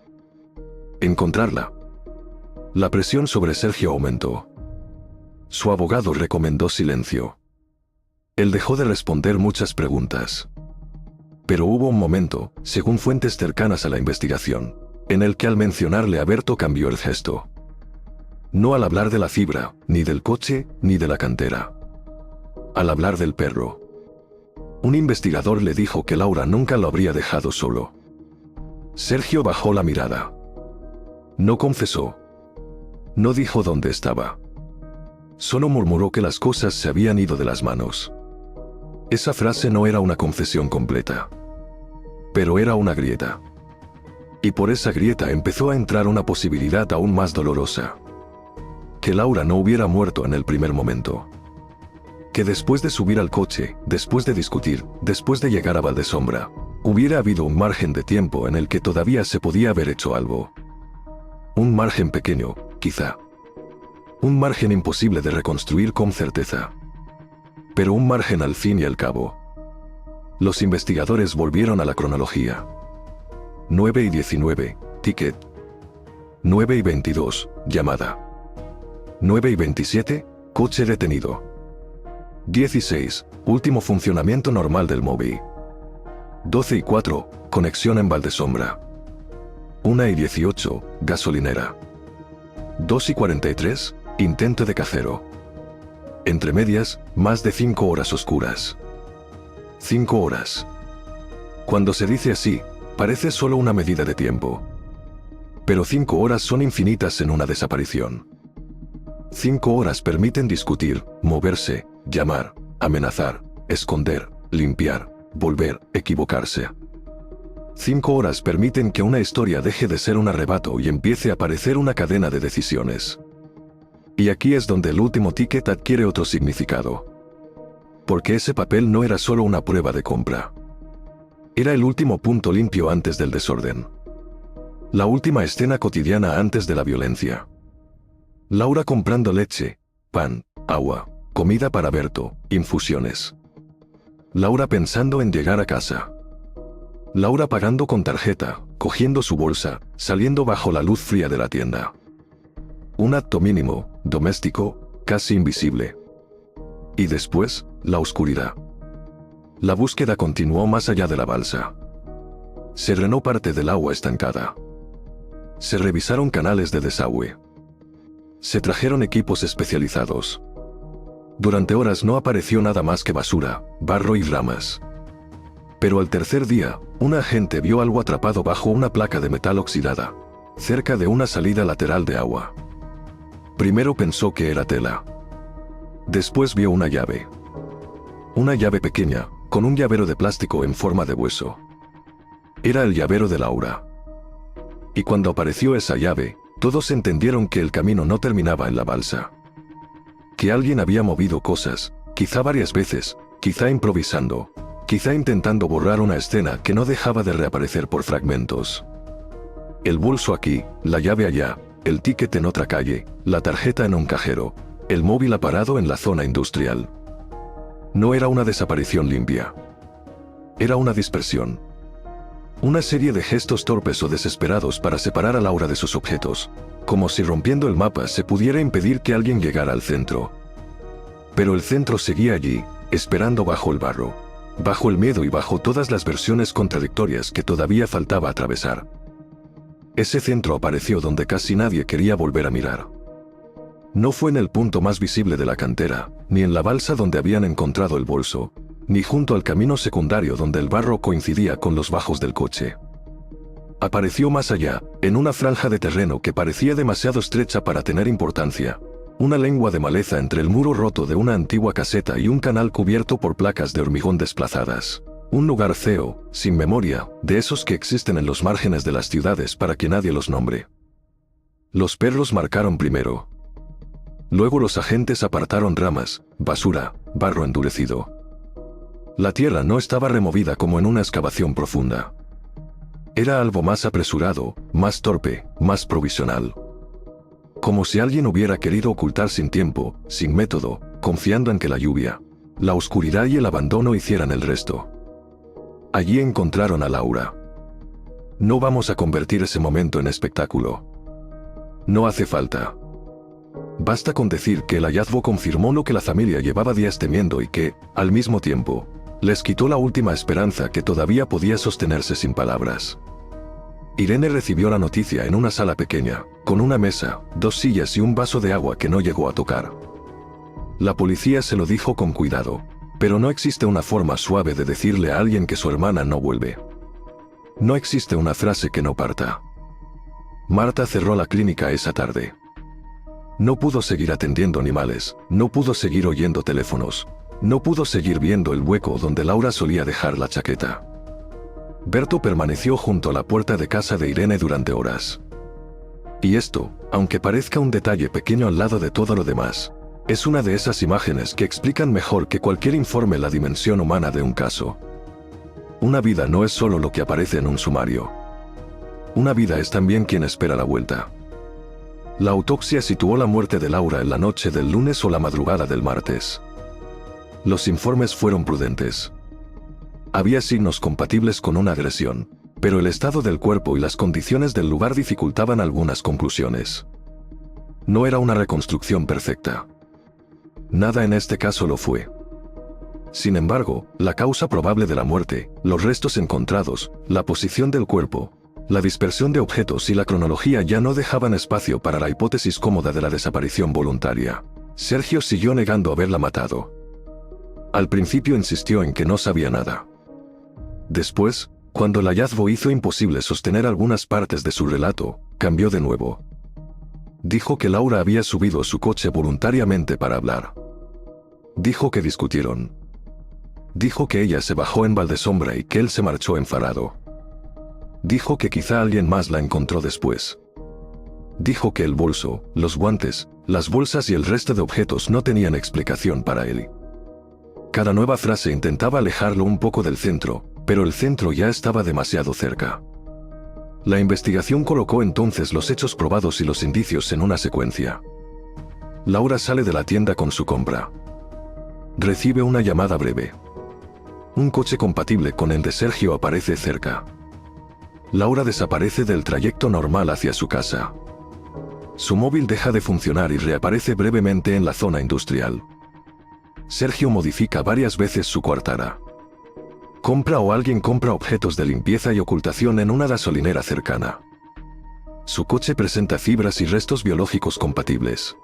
S1: Encontrarla. La presión sobre Sergio aumentó. Su abogado recomendó silencio. Él dejó de responder muchas preguntas. Pero hubo un momento, según fuentes cercanas a la investigación, en el que al mencionarle a Berto cambió el gesto. No al hablar de la fibra, ni del coche, ni de la cantera. Al hablar del perro. Un investigador le dijo que Laura nunca lo habría dejado solo. Sergio bajó la mirada. No confesó. No dijo dónde estaba. Solo murmuró que las cosas se habían ido de las manos. Esa frase no era una confesión completa. Pero era una grieta. Y por esa grieta empezó a entrar una posibilidad aún más dolorosa. Que Laura no hubiera muerto en el primer momento. Que después de subir al coche, después de discutir, después de llegar a Valdesombra, hubiera habido un margen de tiempo en el que todavía se podía haber hecho algo. Un margen pequeño, quizá. Un margen imposible de reconstruir con certeza. Pero un margen al fin y al cabo. Los investigadores volvieron a la cronología. 9:19, ticket. 9:22, llamada. 9:27, coche detenido. 16, último funcionamiento normal del móvil. 12:04, conexión en Valdesombra. 1:18, gasolinera. 2:43, intento de cajero. Entre medias, más de 5 horas oscuras. 5 horas. Cuando se dice así, parece solo una medida de tiempo. Pero 5 horas son infinitas en una desaparición. 5 horas permiten discutir, moverse, llamar, amenazar, esconder, limpiar, volver, equivocarse. 5 horas permiten que una historia deje de ser un arrebato y empiece a parecer una cadena de decisiones. Y aquí es donde el último ticket adquiere otro significado. Porque ese papel no era solo una prueba de compra. Era el último punto limpio antes del desorden. La última escena cotidiana antes de la violencia. Laura comprando leche, pan, agua, comida para Berto, infusiones. Laura pensando en llegar a casa. Laura pagando con tarjeta, cogiendo su bolsa, saliendo bajo la luz fría de la tienda. Un acto mínimo, doméstico, casi invisible. Y después, la oscuridad. La búsqueda continuó más allá de la balsa. Se drenó parte del agua estancada. Se revisaron canales de desagüe. Se trajeron equipos especializados. Durante horas no apareció nada más que basura, barro y ramas. Pero al tercer día, un agente vio algo atrapado bajo una placa de metal oxidada, cerca de una salida lateral de agua. Primero pensó que era tela. Después vio una llave. Una llave pequeña, con un llavero de plástico en forma de hueso. Era el llavero de Laura. Y cuando apareció esa llave, todos entendieron que el camino no terminaba en la balsa. Que alguien había movido cosas, quizá varias veces, quizá improvisando, quizá intentando borrar una escena que no dejaba de reaparecer por fragmentos. El bolso aquí, la llave allá, el ticket en otra calle, la tarjeta en un cajero, el móvil aparado en la zona industrial. No era una desaparición limpia. Era una dispersión. Una serie de gestos torpes o desesperados para separar a Laura de sus objetos, como si rompiendo el mapa se pudiera impedir que alguien llegara al centro. Pero el centro seguía allí, esperando bajo el barro, bajo el miedo y bajo todas las versiones contradictorias que todavía faltaba atravesar. Ese centro apareció donde casi nadie quería volver a mirar. No fue en el punto más visible de la cantera, ni en la balsa donde habían encontrado el bolso, ni junto al camino secundario donde el barro coincidía con los bajos del coche. Apareció más allá, en una franja de terreno que parecía demasiado estrecha para tener importancia. Una lengua de maleza entre el muro roto de una antigua caseta y un canal cubierto por placas de hormigón desplazadas. Un lugar feo, sin memoria, de esos que existen en los márgenes de las ciudades para que nadie los nombre. Los perros marcaron primero. Luego los agentes apartaron ramas, basura, barro endurecido. La tierra no estaba removida como en una excavación profunda. Era algo más apresurado, más torpe, más provisional. Como si alguien hubiera querido ocultar sin tiempo, sin método, confiando en que la lluvia, la oscuridad y el abandono hicieran el resto. Allí encontraron a Laura. No vamos a convertir ese momento en espectáculo. No hace falta. Basta con decir que el hallazgo confirmó lo que la familia llevaba días temiendo y que, al mismo tiempo, les quitó la última esperanza que todavía podía sostenerse sin palabras. Irene recibió la noticia en una sala pequeña, con una mesa, 2 sillas y un vaso de agua que no llegó a tocar. La policía se lo dijo con cuidado, pero no existe una forma suave de decirle a alguien que su hermana no vuelve. No existe una frase que no parta. Marta cerró la clínica esa tarde. No pudo seguir atendiendo animales, no pudo seguir oyendo teléfonos, no pudo seguir viendo el hueco donde Laura solía dejar la chaqueta. Berto permaneció junto a la puerta de casa de Irene durante horas. Y esto, aunque parezca un detalle pequeño al lado de todo lo demás, es una de esas imágenes que explican mejor que cualquier informe la dimensión humana de un caso. Una vida no es solo lo que aparece en un sumario. Una vida es también quien espera la vuelta. La autopsia situó la muerte de Laura en la noche del lunes o la madrugada del martes. Los informes fueron prudentes. Había signos compatibles con una agresión, pero el estado del cuerpo y las condiciones del lugar dificultaban algunas conclusiones. No era una reconstrucción perfecta. Nada en este caso lo fue. Sin embargo, la causa probable de la muerte, los restos encontrados, la posición del cuerpo, la dispersión de objetos y la cronología ya no dejaban espacio para la hipótesis cómoda de la desaparición voluntaria. Sergio siguió negando haberla matado. Al principio insistió en que no sabía nada. Después, cuando el hallazgo hizo imposible sostener algunas partes de su relato, cambió de nuevo. Dijo que Laura había subido a su coche voluntariamente para hablar. Dijo que discutieron. Dijo que ella se bajó en Valdesombra y que él se marchó enfadado. Dijo que quizá alguien más la encontró después. Dijo que el bolso, los guantes, las bolsas y el resto de objetos no tenían explicación para él. Cada nueva frase intentaba alejarlo un poco del centro, pero el centro ya estaba demasiado cerca. La investigación colocó entonces los hechos probados y los indicios en una secuencia. Laura sale de la tienda con su compra. Recibe una llamada breve. Un coche compatible con el de Sergio aparece cerca. Laura desaparece del trayecto normal hacia su casa. Su móvil deja de funcionar y reaparece brevemente en la zona industrial. Sergio modifica varias veces su coartada. Compra o alguien compra objetos de limpieza y ocultación en una gasolinera cercana. Su coche presenta fibras y restos biológicos compatibles.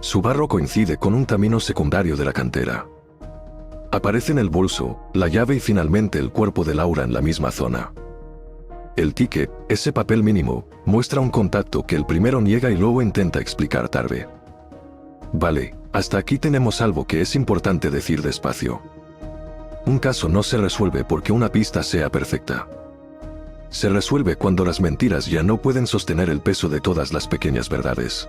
S1: Su barro coincide con un camino secundario de la cantera. Aparecen el bolso, la llave y finalmente el cuerpo de Laura en la misma zona. El ticket, ese papel mínimo, muestra un contacto que el primero niega y luego intenta explicar tarde. Vale, hasta aquí tenemos algo que es importante decir despacio. Un caso no se resuelve porque una pista sea perfecta. Se resuelve cuando las mentiras ya no pueden sostener el peso de todas las pequeñas verdades.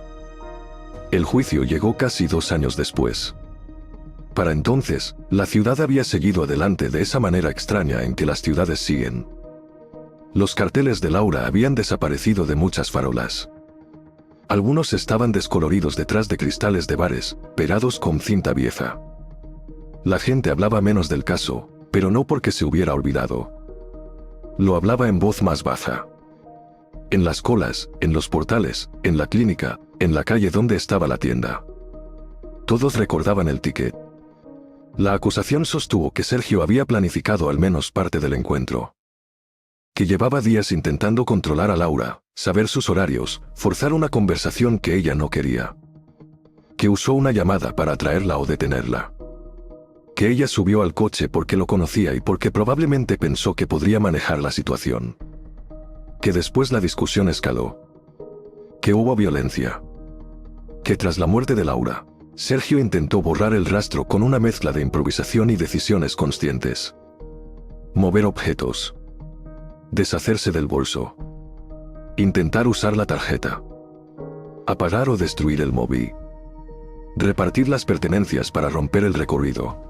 S1: El juicio llegó casi 2 años después. Para entonces, la ciudad había seguido adelante de esa manera extraña en que las ciudades siguen. Los carteles de Laura habían desaparecido de muchas farolas. Algunos estaban descoloridos detrás de cristales de bares, pegados con cinta vieja. La gente hablaba menos del caso, pero no porque se hubiera olvidado. Lo hablaba en voz más baja. En las colas, en los portales, en la clínica, en la calle donde estaba la tienda. Todos recordaban el ticket. La acusación sostuvo que Sergio había planificado al menos parte del encuentro. Que llevaba días intentando controlar a Laura, saber sus horarios, forzar una conversación que ella no quería. Que usó una llamada para atraerla o detenerla. Que ella subió al coche porque lo conocía y porque probablemente pensó que podría manejar la situación. Que después la discusión escaló. Que hubo violencia. Que tras la muerte de Laura, Sergio intentó borrar el rastro con una mezcla de improvisación y decisiones conscientes. Mover objetos. Deshacerse del bolso. Intentar usar la tarjeta. Apagar o destruir el móvil. Repartir las pertenencias para romper el recorrido.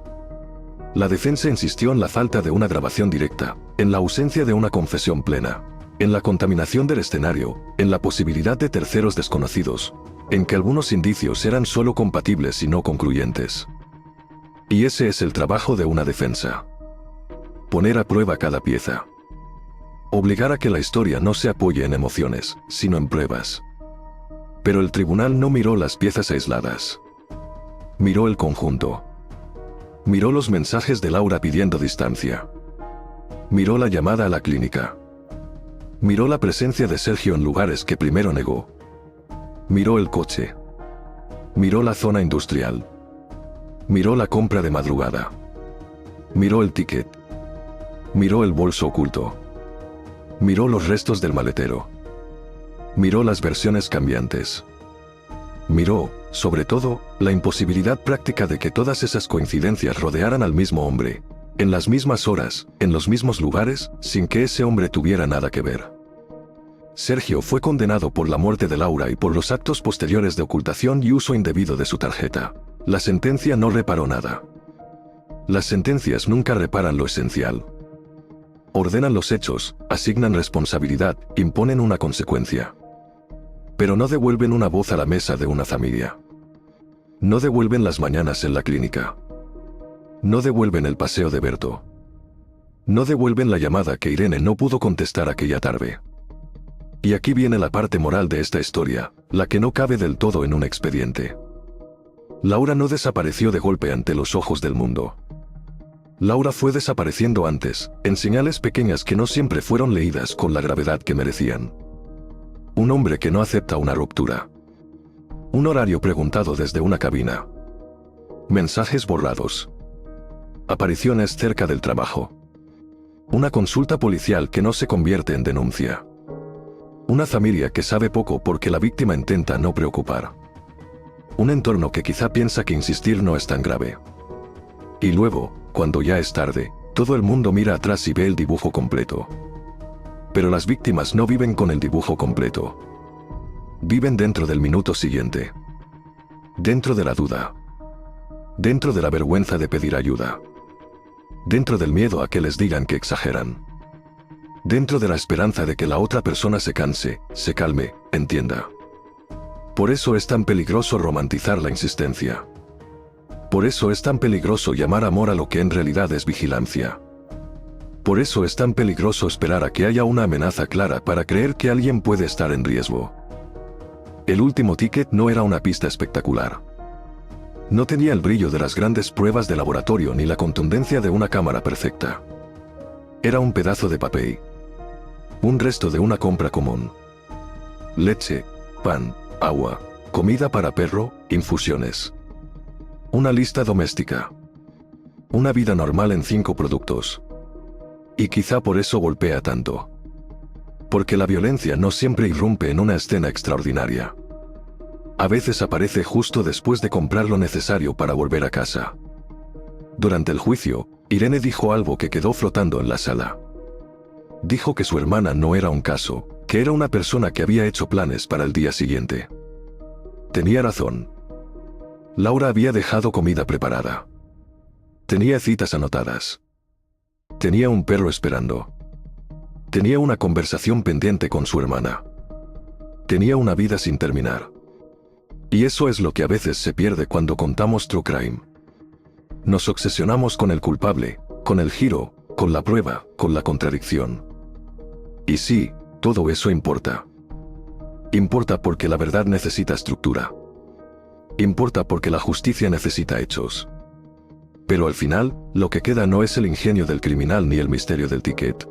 S1: La defensa insistió en la falta de una grabación directa, en la ausencia de una confesión plena, en la contaminación del escenario, en la posibilidad de terceros desconocidos, en que algunos indicios eran solo compatibles y no concluyentes. Y ese es el trabajo de una defensa. Poner a prueba cada pieza. Obligar a que la historia no se apoye en emociones, sino en pruebas. Pero el tribunal no miró las piezas aisladas. Miró el conjunto. Miró los mensajes de Laura pidiendo distancia. Miró la llamada a la clínica. Miró la presencia de Sergio en lugares que primero negó. Miró el coche. Miró la zona industrial. Miró la compra de madrugada. Miró el ticket. Miró el bolso oculto. Miró los restos del maletero. Miró las versiones cambiantes. Miró, sobre todo, la imposibilidad práctica de que todas esas coincidencias rodearan al mismo hombre, en las mismas horas, en los mismos lugares, sin que ese hombre tuviera nada que ver. Sergio fue condenado por la muerte de Laura y por los actos posteriores de ocultación y uso indebido de su tarjeta. La sentencia no reparó nada. Las sentencias nunca reparan lo esencial. Ordenan los hechos, asignan responsabilidad, imponen una consecuencia. pero no devuelven una voz a la mesa de una familia. No devuelven las mañanas en la clínica. No devuelven el paseo de Berto. No devuelven la llamada que Irene no pudo contestar aquella tarde. Y aquí viene la parte moral de esta historia, la que no cabe del todo en un expediente. Laura no desapareció de golpe ante los ojos del mundo. Laura fue desapareciendo antes, en señales pequeñas que no siempre fueron leídas con la gravedad que merecían. Un hombre que no acepta una ruptura. Un horario preguntado desde una cabina. Mensajes borrados. Apariciones cerca del trabajo. Una consulta policial que no se convierte en denuncia. Una familia que sabe poco porque la víctima intenta no preocupar. Un entorno que quizá piensa que insistir no es tan grave. Y luego, cuando ya es tarde, todo el mundo mira atrás y ve el dibujo completo. Pero las víctimas no viven con el dibujo completo. Viven dentro del minuto siguiente. Dentro de la duda. Dentro de la vergüenza de pedir ayuda. Dentro del miedo a que les digan que exageran. Dentro de la esperanza de que la otra persona se canse, se calme, entienda. Por eso es tan peligroso romantizar la insistencia. Por eso es tan peligroso llamar amor a lo que en realidad es vigilancia. Por eso es tan peligroso esperar a que haya una amenaza clara para creer que alguien puede estar en riesgo. El último ticket no era una pista espectacular. No tenía el brillo de las grandes pruebas de laboratorio ni la contundencia de una cámara perfecta. Era un pedazo de papel. Un resto de una compra común. Leche, pan, agua, comida para perro, infusiones. Una lista doméstica. Una vida normal en 5 productos. Y quizá por eso golpea tanto. Porque la violencia no siempre irrumpe en una escena extraordinaria. A veces aparece justo después de comprar lo necesario para volver a casa. Durante el juicio, Irene dijo algo que quedó flotando en la sala. Dijo que su hermana no era un caso, que era una persona que había hecho planes para el día siguiente. Tenía razón. Laura había dejado comida preparada. Tenía citas anotadas. Tenía un perro esperando. Tenía una conversación pendiente con su hermana. Tenía una vida sin terminar. Y eso es lo que a veces se pierde cuando contamos True Crime. Nos obsesionamos con el culpable, con el giro, con la prueba, con la contradicción. Y sí, todo eso importa. Importa porque la verdad necesita estructura. Importa porque la justicia necesita hechos. Pero al final, lo que queda no es el ingenio del criminal ni el misterio del ticket.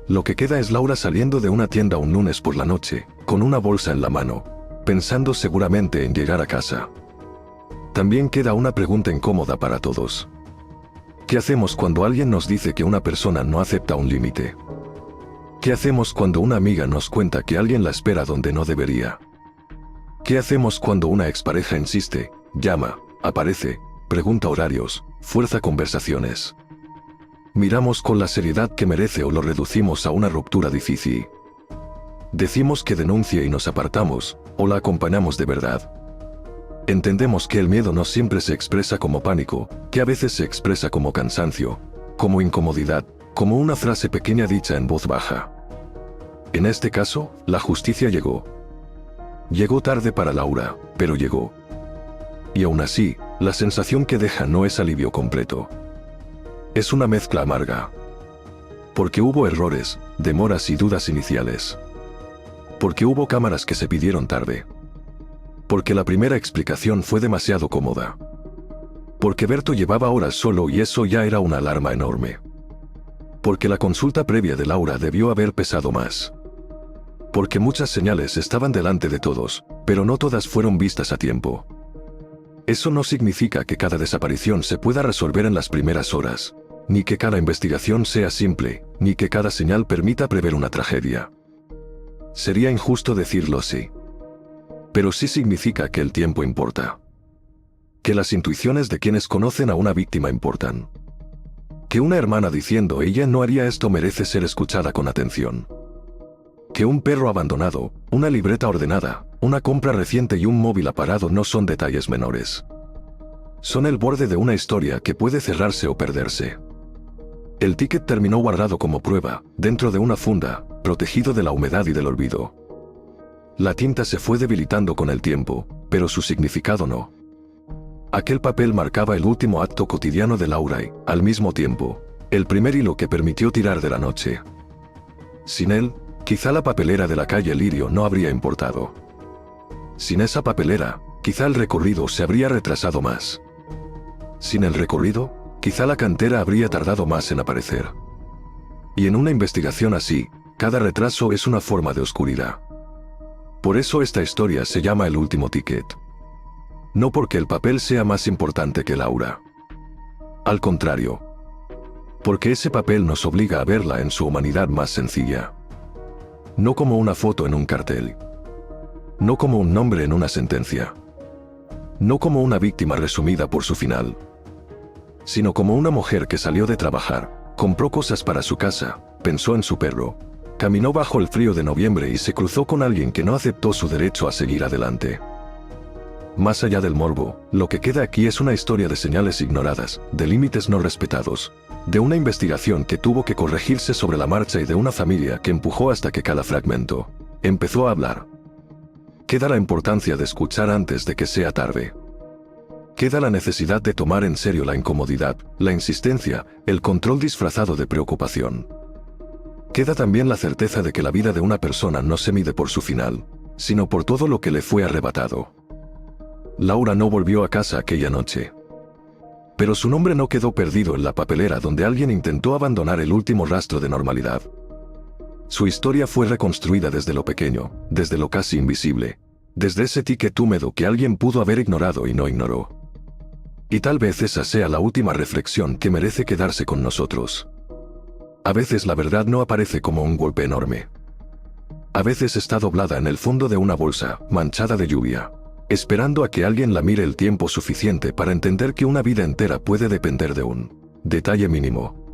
S1: Lo que queda es Laura saliendo de una tienda un lunes por la noche, con una bolsa en la mano, pensando seguramente en llegar a casa. También queda una pregunta incómoda para todos. ¿Qué hacemos cuando alguien nos dice que una persona no acepta un límite? ¿Qué hacemos cuando una amiga nos cuenta que alguien la espera donde no debería? ¿Qué hacemos cuando una expareja insiste, llama, aparece, pregunta horarios, fuerza conversaciones? ¿Miramos con la seriedad que merece o lo reducimos a una ruptura difícil? ¿Decimos que denuncie y nos apartamos, o la acompañamos de verdad? Entendemos que el miedo no siempre se expresa como pánico, que a veces se expresa como cansancio, como incomodidad, como una frase pequeña dicha en voz baja. En este caso, la justicia llegó. Llegó tarde para Laura, pero llegó. Y aún así, la sensación que deja no es alivio completo. Es una mezcla amarga. Porque hubo errores, demoras y dudas iniciales. Porque hubo cámaras que se pidieron tarde. Porque la primera explicación fue demasiado cómoda. Porque Berto llevaba horas solo y eso ya era una alarma enorme. Porque la consulta previa de Laura debió haber pesado más. Porque muchas señales estaban delante de todos, pero no todas fueron vistas a tiempo. Eso no significa que cada desaparición se pueda resolver en las primeras horas, ni que cada investigación sea simple, ni que cada señal permita prever una tragedia. Sería injusto decirlo así. Pero sí significa que el tiempo importa. Que las intuiciones de quienes conocen a una víctima importan. Que una hermana diciendo ella no haría esto merece ser escuchada con atención. Que un perro abandonado, una libreta ordenada, una compra reciente y un móvil apagado no son detalles menores. Son el borde de una historia que puede cerrarse o perderse. El ticket terminó guardado como prueba, dentro de una funda, protegido de la humedad y del olvido. La tinta se fue debilitando con el tiempo, pero su significado no. Aquel papel marcaba el último acto cotidiano de Laura y, al mismo tiempo, el primer hilo que permitió tirar de la noche. Sin él, quizá la papelera de la calle Lirio no habría importado. Sin esa papelera, quizá el recorrido se habría retrasado más. Sin el recorrido, quizá la cantera habría tardado más en aparecer. Y en una investigación así, cada retraso es una forma de oscuridad. Por eso esta historia se llama El último ticket. No porque el papel sea más importante que Laura. Al contrario. Porque ese papel nos obliga a verla en su humanidad más sencilla. No como una foto en un cartel. No como un nombre en una sentencia. No como una víctima resumida por su final. Sino como una mujer que salió de trabajar, compró cosas para su casa, pensó en su perro, caminó bajo el frío de noviembre y se cruzó con alguien que no aceptó su derecho a seguir adelante. Más allá del morbo, lo que queda aquí es una historia de señales ignoradas, de límites no respetados, de una investigación que tuvo que corregirse sobre la marcha y de una familia que empujó hasta que cada fragmento empezó a hablar. Queda la importancia de escuchar antes de que sea tarde. Queda la necesidad de tomar en serio la incomodidad, la insistencia, el control disfrazado de preocupación. Queda también la certeza de que la vida de una persona no se mide por su final, sino por todo lo que le fue arrebatado. Laura no volvió a casa aquella noche. Pero su nombre no quedó perdido en la papelera donde alguien intentó abandonar el último rastro de normalidad. Su historia fue reconstruida desde lo pequeño, desde lo casi invisible, desde ese ticket húmedo que alguien pudo haber ignorado y no ignoró. Y tal vez esa sea la última reflexión que merece quedarse con nosotros. A veces la verdad no aparece como un golpe enorme. A veces está doblada en el fondo de una bolsa, manchada de lluvia, esperando a que alguien la mire el tiempo suficiente para entender que una vida entera puede depender de un detalle mínimo.